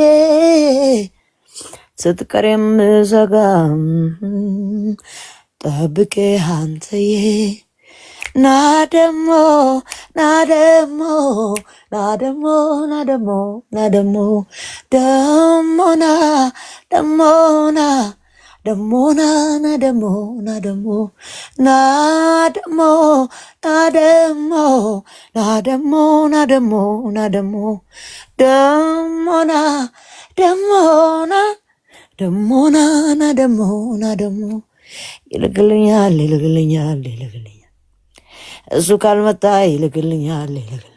ስትቀር የምዘጋም ጠብቄ አንተዬ ናደሞ ናደሞ ናደሞ ናደሞ ናደሞ ደሞና ደሞና ደሞና ናደሞ ናደሞ ናደሞ ናደሞ ናደሞ ናደሞ ናደሞ ደሞና ደሞና ደሞና ናደሞ ናደሞ ይልግልኛል ይልግልኛል ይልግልኛል እሱ ካልመጣ ይልግልኛል ይልግልኛል።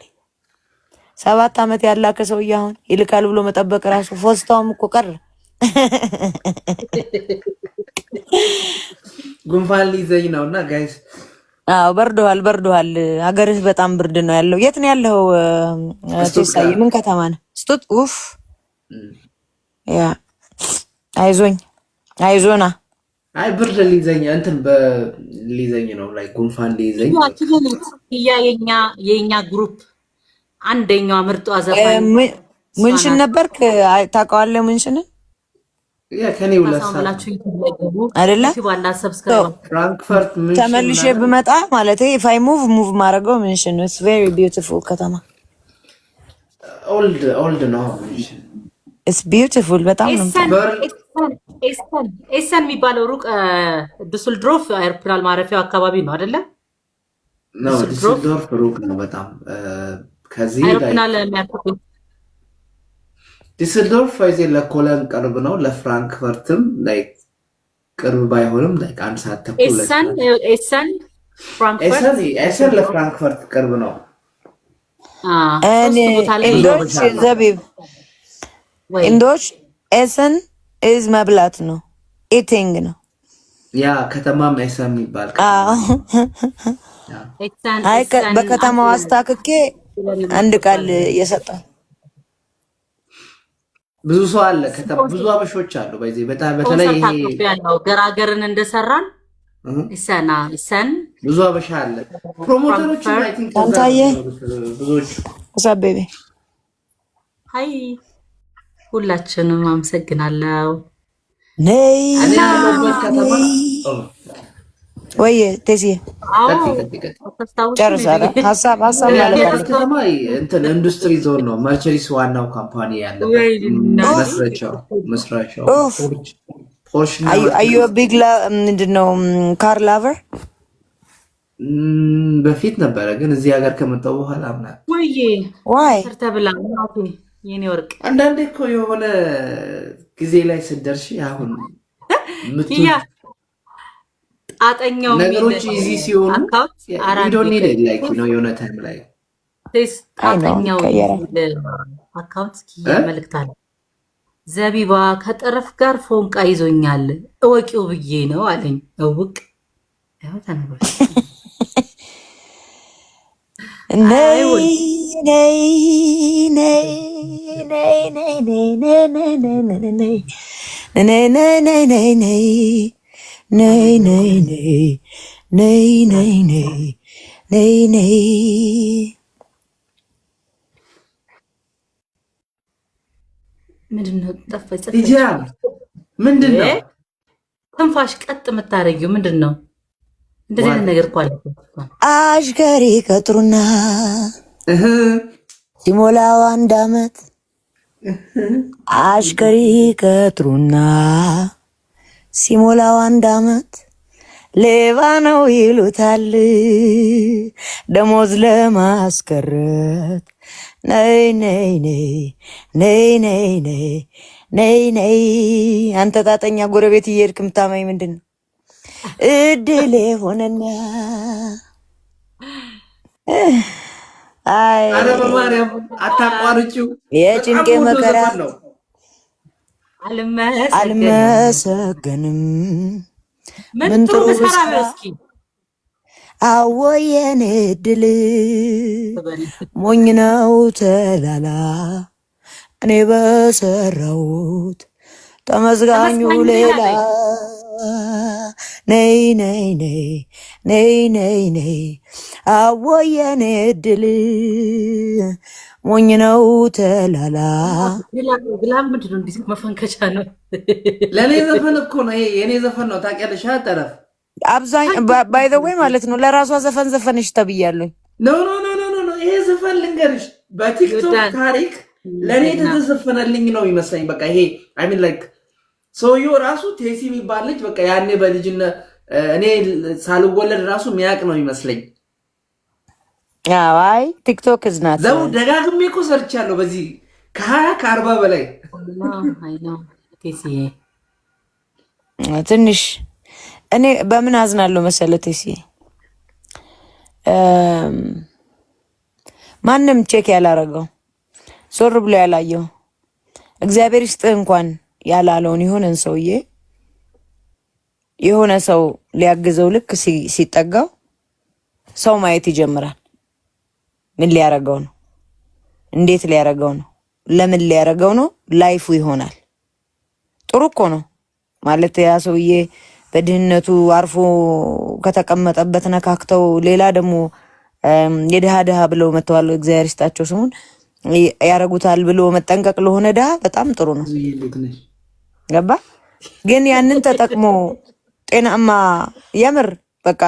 7 ዓመት ያላከ ሰውዬ አሁን ይልካል ብሎ መጠበቅ ራሱ ፎስታውም እኮ ቀረ።
ጉንፋን ሊይዘኝ ነውና ጋይስ።
አዎ በርዶሃል በርዶሃል። ሀገርህ በጣም ብርድ ነው ያለው። የት ነው ያለው? ቴሳይ ምን ከተማ ነው? ስቱት ኡፍ ያ አይዞኝ አይዞና
አይ ብርድ ሊይዘኝ እንትን በሊይዘኝ ነው ላይ ጉንፋን ሊይዘኝ
የኛ ግሩፕ አንደኛዋ ምርጧ ዘፋኝ
ምንሽን ነበርክ? ታውቀዋለህ ምንሽን?
ያ ከኔ
ወላሳላችሁ ይተገቡ
አይደለ?
ፍራንክፈርት ምንሽን
ተመልሼ ብመጣ ማለት if I move ማረገው ምንሽን ነው። it's very beautiful ከተማ
ኦልድ ነው ምንሽን
it's beautiful በጣም ነው።
ኤሰን የሚባለው ሩቅ ዱስልድሮፍ አውሮፕላን ማረፊያው አካባቢ ነው አይደለ?
ነው ዱስልድሮፍ ሩቅ ነው በጣም ከዚህ
አውሮፕላን የሚያርፈው
ዱስልድሮፍ ፋይዜ ለኮለን ቅርብ ነው። ለፍራንክፈርትም ላይክ ቅርብ ባይሆንም ላይክ አንድ ሰዓት ተኩል
ኤሰን ፍራንክፈርት
ኤሰን ለፍራንክፈርት ቅርብ ነው።
እንዶች ዘቢብ እንዶች ኤሰን is መብላት ነው ኢቲንግ ነው።
ያ ከተማም ኤሰን የሚባል
አይ በከተማው አስታክኬ አንድ ቃል እየሰጠው
ብዙ ሰው አለ። ብዙ አበሾች አሉ። በዚህ በተለይ ይሄ
ገራገርን እንደሰራን ኢሰን
ብዙ አበሻ አለ። ፕሮሞተሮች አይ ቲንክ ብዙዎች
ሰበቤ
ሃይ ሁላችንም አመሰግናለሁ።
ነይ ወይ ቴሲ ጨርሳለ ሀሳብ ማለት
ከተማ እንትን ኢንዱስትሪ ዞን ነው። መርቸሪስ ዋናው ካምፓኒ ያለበት መስራቻው
አዩ ቢግ ምንድነው ካር ላቨር
በፊት ነበረ፣ ግን እዚህ ሀገር ከመጣሁ በኋላ አምናል
ዋይ
ተብላ የኔ ወርቅ
አንዳንዴ እኮ የሆነ ጊዜ ላይ ስትደርሺ አሁን
አጠኛው
ነገሮች ኢዚ ሲሆኑ ዶንት ኒድ ላይክ ዩ ኖ የሆነ ታይም ላይ
አጠኛው አካውንት መልክታል። ዘቢባ ከጠረፍ ጋር ፎንቃ ይዞኛል እወቂው ብዬ ነው አለኝ። እውቅ ያው ተነግሮ
ነይ
አይውል
ነይ ነይ ነይ ነይ ነይ ነይ ነይ ነይ ነይ ነይ ነይ ነይ ነይ ነይ ነይ ነይ ነይ ነይ ነይ
ምንድነው ጠፋች
ሂጃብ ምንድን ነው?
ትንፋሽ ቀጥ የምታደርጊው ምንድን ነው? እንደዚህ አይነት ነገር እኮ አለ።
አሽከሪ ቀጥሩና ሲሞላው 1 ዓመት አሽከሪ ቀጥሩና ሲሞላው 1 ዓመት ሌባ ነው ይሉታል ደሞዝ ለማስቀረት ነይ ነይ ነይ ነይ ነይ ነይ ነይ ነይ አንተ ጣጠኛ ጎረቤት እየሄድክ የምታማኝ ምንድን ነው? እድል ሆነና አይ
ኧረ በማርያም አታቋርጪው።
የጭንቄ
በጣም ወዶ
መከራ
ዘፈን ነው።
አልመሰገንም
ምን ጥሩ ብሰራ ነው እስኪ
አወየን እድል ሞኝ ነው ተላላ እኔ በሰራሁት ተመዝጋኙ ሌላ ነይ ነይ ነይ ነይ ነይ ነይ አወየን እድል ሞኝ ነው ተላላ
ግላብ ምንድን ነው? እንዲህ መፈንከቻ ነው።
ለእኔ ዘፈን እኮ ነው ይሄ፣ የእኔ ዘፈን ነው ታውቂያለሽ። ጠረፍ
አብዛኛው ባይ ዘ ወይ ማለት ነው ለራሷ ዘፈንሽ ተብያለኝ።
ኖ ኖ ኖ ኖ ኖ ይሄ ዘፈን ልንገርሽ፣ በቲክቶክ ታሪክ ለእኔ የተዘፈነልኝ ነው ይመስለኝ። በቃ ይሄ አይ ሚን ላይክ ሰውዬው ራሱ ቴሲ የሚባል ልጅ በቃ ያኔ በልጅነት እኔ ሳልወለድ ራሱ የሚያውቅ ነው ይመስለኝ።
አይ ቲክቶክ ዝናት
ዘው ደጋግሜ እኮ ሰርቻለሁ በዚህ ከ20 ከ40 በላይ
ትንሽ እኔ በምን አዝናለሁ መሰለ ቴሲ ማንም ቼክ ያላረገው ዞር ብሎ ያላየው እግዚአብሔር ይስጥህ እንኳን ያላለውን የሆነ ሰው ሊያግዘው ልክ ሲጠጋው ሰው ማየት ይጀምራል። ምን ሊያረገው ነው? እንዴት ሊያረገው ነው? ለምን ሊያረገው ነው? ላይፉ ይሆናል። ጥሩ እኮ ነው ማለት ያ ሰውዬ በድህነቱ አርፎ ከተቀመጠበት ነካክተው ሌላ ደግሞ የድሃ ብለው መተዋል። እግዚአብሔር ይስጣቸው ስሙን ያረጉታል ብሎ መጠንቀቅ ለሆነ ድሃ በጣም ጥሩ ነው። ገባ? ግን ያንን ተጠቅሞ ጤናማ የምር በቃ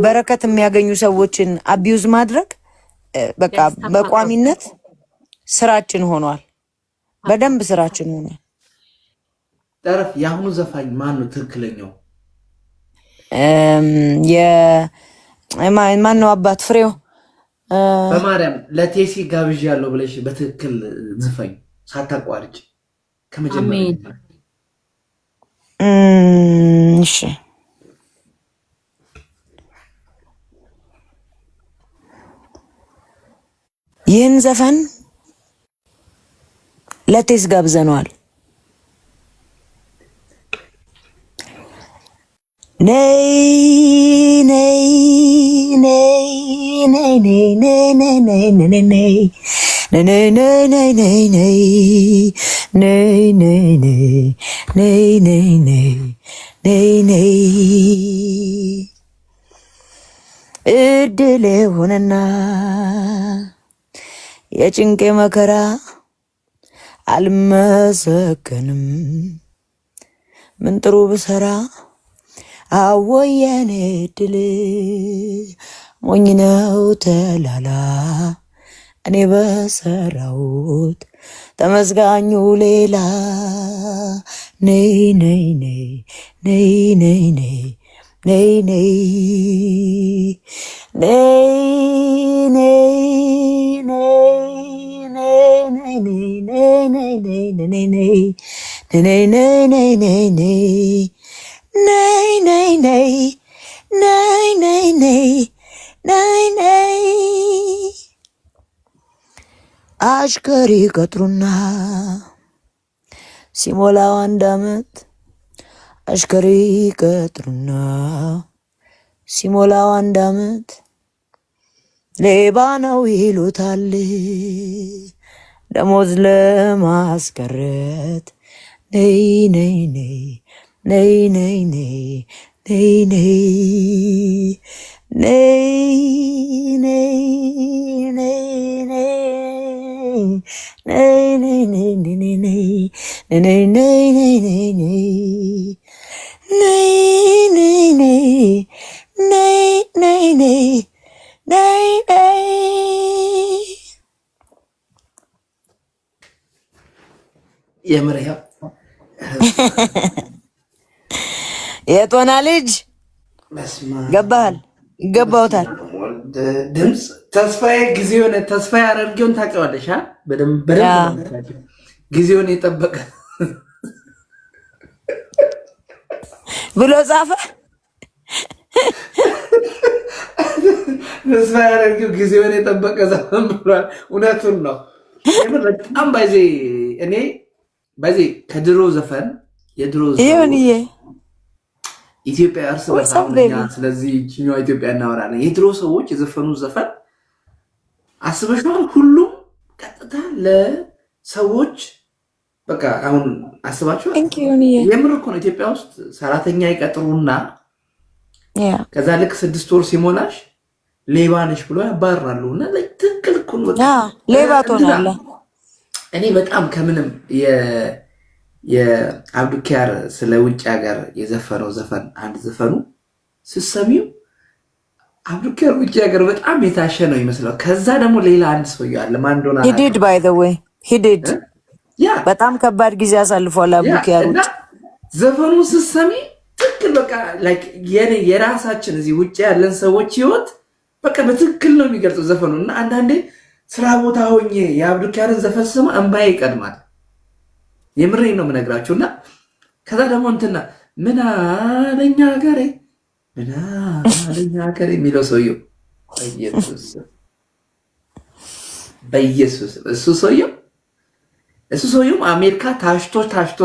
በረከት የሚያገኙ ሰዎችን አቢዩዝ ማድረግ በቃ በቋሚነት ስራችን ሆኗል። በደንብ ስራችን ሆኗል።
ጠረፍ የአሁኑ ዘፋኝ ማን ነው ትክክለኛው?
ማን ነው? አባት ፍሬው
በማርያም ለቴሲ ጋብዥ ያለው ብለሽ በትክክል ዝፈኝ ሳታቋርጭ ከመጀመሪያ።
እሺ ይህን ዘፈን ለቴስ ጋብዘነዋል። ነይ ነይ ነይ ነይ ነይ ነይ ነይ ነይ ነይ ነይ ነይ ነይ ነይ ነይ ነይ ነይ ነይ ነይ እድል ሆነና የጭንቄ መከራ አልመሰገንም ምን ጥሩ ብሰራ አወየኔ እድል ሞኝ ነው ተላላ እኔ በሰራሁት ተመዝጋኙ ሌላ ነይ ነይ ነይ ነይ ነይ ነይ ነይ ነይ ነይ አሽከሪ ቀጥሩና ሲሞላው 1 ዓመት አሽከሪ ቀጥሩና ሲሞላው 1 ዓመት ሌባ ነው ይሉታል ደሞዝ ለማስቀረት ነይ ነይ ነይ ነይ ነይ ነይ ነይ ነይ ነይ
የምርያ
የጦና ልጅ ገባሃል ገባውታል
ድምፅ ተስፋዬ ጊዜውን ተስፋዬ አረርጌውን ታውቂዋለሽ? በደንብ ጊዜውን የጠበቀ
ብሎ ጻፈ።
ተስፋዬ አረርጌው ጊዜውን የጠበቀ ዘፈን ብሏል። እውነቱን ነው። በጣም ባይዜ እኔ ባይዜ ከድሮ ዘፈን የድሮ ኢትዮጵያ እርስ በርስ ስለዚህ ቺኛው ኢትዮጵያ እናወራለን። የድሮ ሰዎች የዘፈኑ ዘፈን አስበሽዋል? ሁሉም ቀጥታ ለሰዎች በቃ አሁን አስባችኋል? የምር እኮ ነው። ኢትዮጵያ ውስጥ ሰራተኛ ይቀጥሩና ከዛ ልክ 6 ወር ሲሞላሽ ሌባ ነሽ ብሎ ያባራሉ። እና ትክክል እኮ ነው።
ሌባ ትሆናለህ።
እኔ በጣም ከምንም የአብዱኪያር ስለ ውጭ ሀገር የዘፈነው ዘፈን አንድ ዘፈኑ ስትሰሚው አብዱኪያር ውጭ ሀገር በጣም የታሸ ነው ይመስለው። ከዛ ደግሞ ሌላ አንድ ሰው ያለ ማን እንደሆነ
he did by the way he did በጣም ከባድ ጊዜ አሳልፏል አብዱኪያር ውጭ።
ዘፈኑ ስትሰሚ ትክክል በቃ ላይክ የራሳችን እዚህ ውጭ ያለን ሰዎች ህይወት በቃ በትክክል ነው የሚገልጸው ዘፈኑ። እና አንዳንዴ ስራ ቦታ ሆኜ የአብዱኪያርን ዘፈን ስማ እንባዬ ይቀድማል። የምሬን ነው የምነግራችሁ። እና ከዛ ደግሞ እንትና ምን አለኛ ሀገሬ ምን አለኛ ሀገሬ የሚለው ሰውየው በኢየሱስ እሱ ሰውየው አሜሪካ ታሽቶ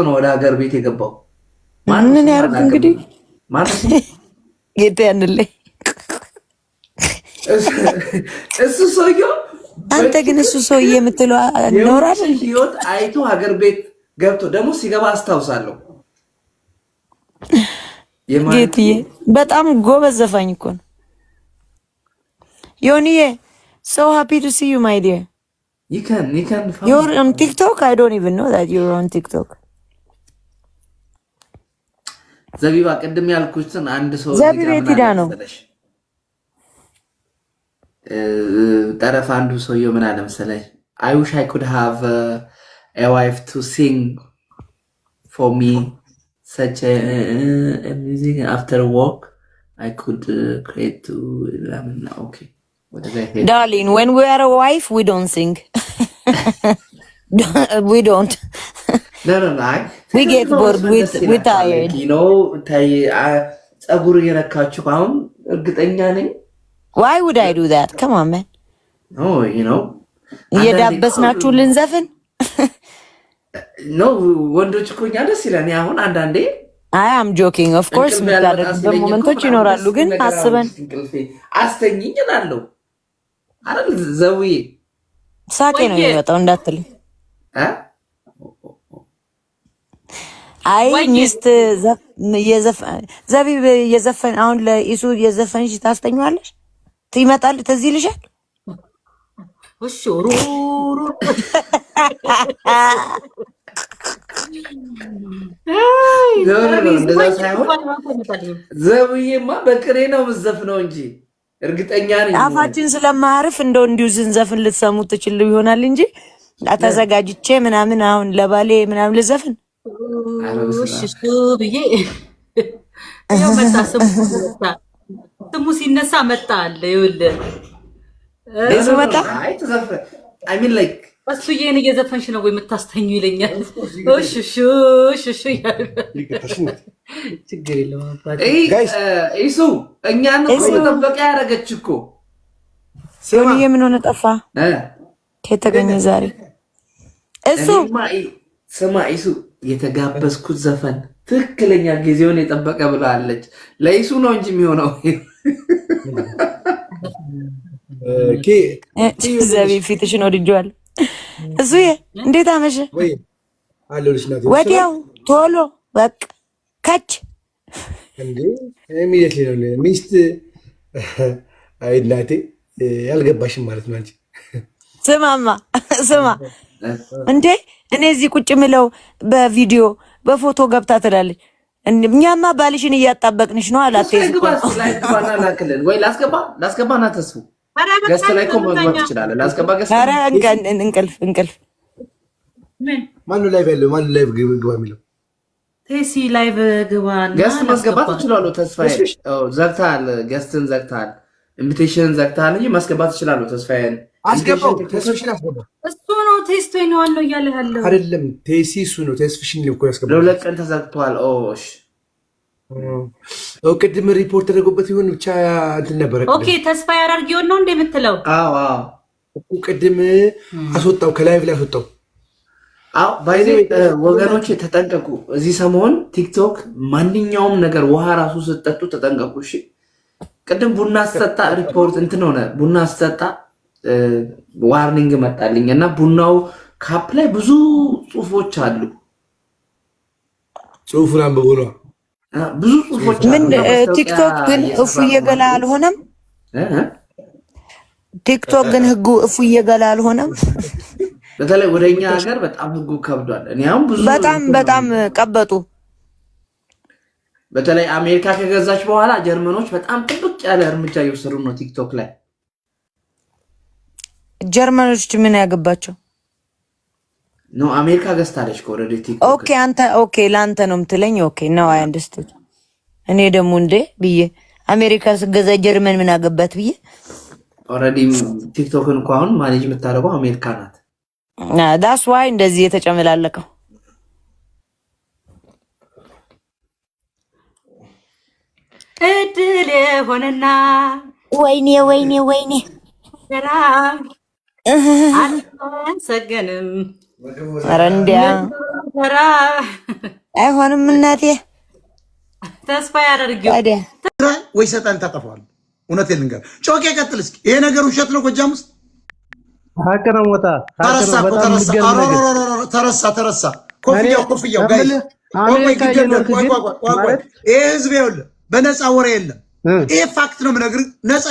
ነው ወደ ሀገር ቤት የገባው።
ምን ያርግ እንግዲህ
ማለት
ጌታ ያንልኝ
እሱ ሰውየው።
አንተ ግን እሱ ሰውዬ የምትለው ኖራል
ህይወት አይቶ ሀገር ቤት ገብቶ ደግሞ ሲገባ አስታውሳለሁ።
ጌትዬ በጣም ጎበዝ ዘፋኝ እኮ ነው። ዮኒዬ so happy to see you my dear.
You can
you're on TikTok? I don't even know that you're on TikTok.
ዘቢባ ቅድም ያልኩትን አንድ ሰው
ዘቢባ ሄዳ ነው
ጠረፍ አንዱ ሰውየው ምን አለ መሰለኝ I wish I could have a wife to sing for me such a music after work I could create to okay
darling when we are a wife we don't sing. We don't
no
we get bored we tired
you know ጸጉር የነካችሁ አሁን እርግጠኛ ነኝ.
Why would I do that? Come on man.
Oh you know
እየዳበስናችሁ ልንዘፍን
no ወንዶች እኮ እኛ ደስ ይላል። አሁን አንዳንዴ
I am joking of course የምታደርጉበት ሞመንቶች ይኖራሉ ግን አስበን
አስተኝኝ እላለሁ አይደል ዘውዬ
ሳቄ ነው የሚወጣው እንዳትልኝ። አይ ሚስት ዘቢብ የዘፈን አሁን ለኢሱ የዘፈንሽ ታስተኛዋለሽ ትይመጣል ትዝ ይልሻል።
እሺ ሩሩ
ዘብዬማ በቅኔ ነው የምትዘፍነው እንጂ እርግጠኛ ነኝ
አፋችን ስለማያርፍ እንደው እንዲሁ ዝንዘፍን ልትሰሙ ትችሉ ይሆናል እንጂ ተዘጋጅቼ ምናምን አሁን ለባሌ ምናምን ልዘፍን
እሺ ብዬ ያው መጣ ስሙ ሲነሳ መጣ አለ ይኸውልህ
እሱ መጣ
አይ ተዘፈን I mean like
እሱ የኔ እየዘፈንሽ ነው ወይ የምታስተኙ ይለኛል። እሺ ችግር የለውም አባቴ
ኢሱ እኛን እኮ ተጠበቀ ያደረገች እኮ
ሲሆን የምን ሆነ ጠፋ ከተገኘ ዛሬ እሱ
ስማ ኢሱ የተጋበዝኩት ዘፈን ትክክለኛ ጊዜውን የጠበቀ ብላለች። ለኢሱ ነው እንጂ የሚሆነው
ዘቢ ፊትሽን ወድጄዋለሁ። እሱዬ እንዴት አመሸ? ወዲያው ቶሎ በቃ ከች
እንዴ ኢሚዲየትሊ ነው ሚስት። አይ እናቴ ያልገባሽም ማለት ነው አንቺ።
ስማ እንዴ እኔ እዚህ ቁጭ ምለው በቪዲዮ በፎቶ ገብታ ትላለች። እኛማ ባልሽን እያጣበቅንሽ ነው አላት።
ወይ ላስገባና ተስፉ ገስት ላይ እኮ መግባት ትችላለህ። ላስገባ ገስት።
ኧረ እንቅልፍ
ማኑ ላይቭ ያለው ማኑ ላይቭ ግባ የሚለው
ቴሲ ላይቭ ግባ
ገስት ማስገባት ትችላለህ። ተስፋዬ ዘግተሃል፣ ገስትን ዘግተሃል፣ ኢንቪቴሽን ዘግተሃል እንጂ ማስገባት ትችላለህ። ተስፋዬን
አስገባው። ተስፍሽን አስገባው።
እሱ ነው ቴስት ወይ ነው አለው እያለ ያለው
አይደለም። ቴሲ እሱ ነው። ተስፍሽን ነው እኮ ያስገባው።
ለሁለት ቀን ተዘግቷል። ኦሽ
ቅድም ሪፖርት ተደረጎበት ይሁን ብቻ እንትን ነበረ።
ኦኬ ተስፋ ያራርጊውን ነው እንደምትለው?
አዎ
ቅድም አስወጣው፣ ከላይቭ ላይ አስወጣው።
አዎ ባይዜ ወገኖች ተጠንቀቁ። እዚህ ሰሞን ቲክቶክ ማንኛውም ነገር ውሃ ራሱ ስትጠጡ ተጠንቀቁ። እሺ ቅድም ቡና አስጠጣ ሪፖርት እንትን ሆነ። ቡና አስጠጣ ዋርኒንግ መጣልኝ እና ቡናው ካፕ ላይ ብዙ ጽሁፎች አሉ።
ጽሁፉን አንብቦ ነው
ብዙ ጽሁፎች
ምን ቲክቶክ ግን እፉዬ ገላ አልሆነም። ቲክቶክ ግን ህጉ እፉዬ ገላ አልሆነም።
በተለይ ወደኛ ሀገር በጣም ህጉ ከብዷል። እኔ አሁን ብዙ
በጣም ቀበጡ።
በተለይ አሜሪካ ከገዛች በኋላ ጀርመኖች በጣም ጥብቅ ያለ እርምጃ እየወሰዱ ነው ቲክቶክ ላይ።
ጀርመኖች ምን ያገባቸው
ነው? አሜሪካ ገዝታለች ኦልሬዲ ቲክቶክ።
ኦኬ አንተ ኦኬ ለአንተ ነው የምትለኝ። ኦኬ ነው አይ አንደርስቱድ። እኔ ደግሞ እንዴ ብዬ አሜሪካ ስገዛ ጀርመን ምን አገባት ብዬ
ኦልሬዲ ቲክቶክን እንኳን አሁን ማኔጅ የምታደርገው አሜሪካ ናት።
ዳስ ዋይ እንደዚህ የተጨመላለቀው።
እድል የሆነና
ወይኔ
ገና አልሰገንም።
ኧረ እንዲያ አይሆንም እናቴ።
ተስፋ ያደርገው
ወይ ሰይጣን ታጠፋዋል። እውነቴን ልንገር ጮቄ ቀጥል እስኪ። ይሄ ነገር ውሸት ነው ጎጃም ውስጥ
ሀቅ ነው። ሞታ
ተረሳ። ኮፍያው ጋይ ይሄ ህዝብ ይኸውልህ በነፃ ወሬ የለም። ይሄ ፋክት ነው የምነግርህ። ነፃ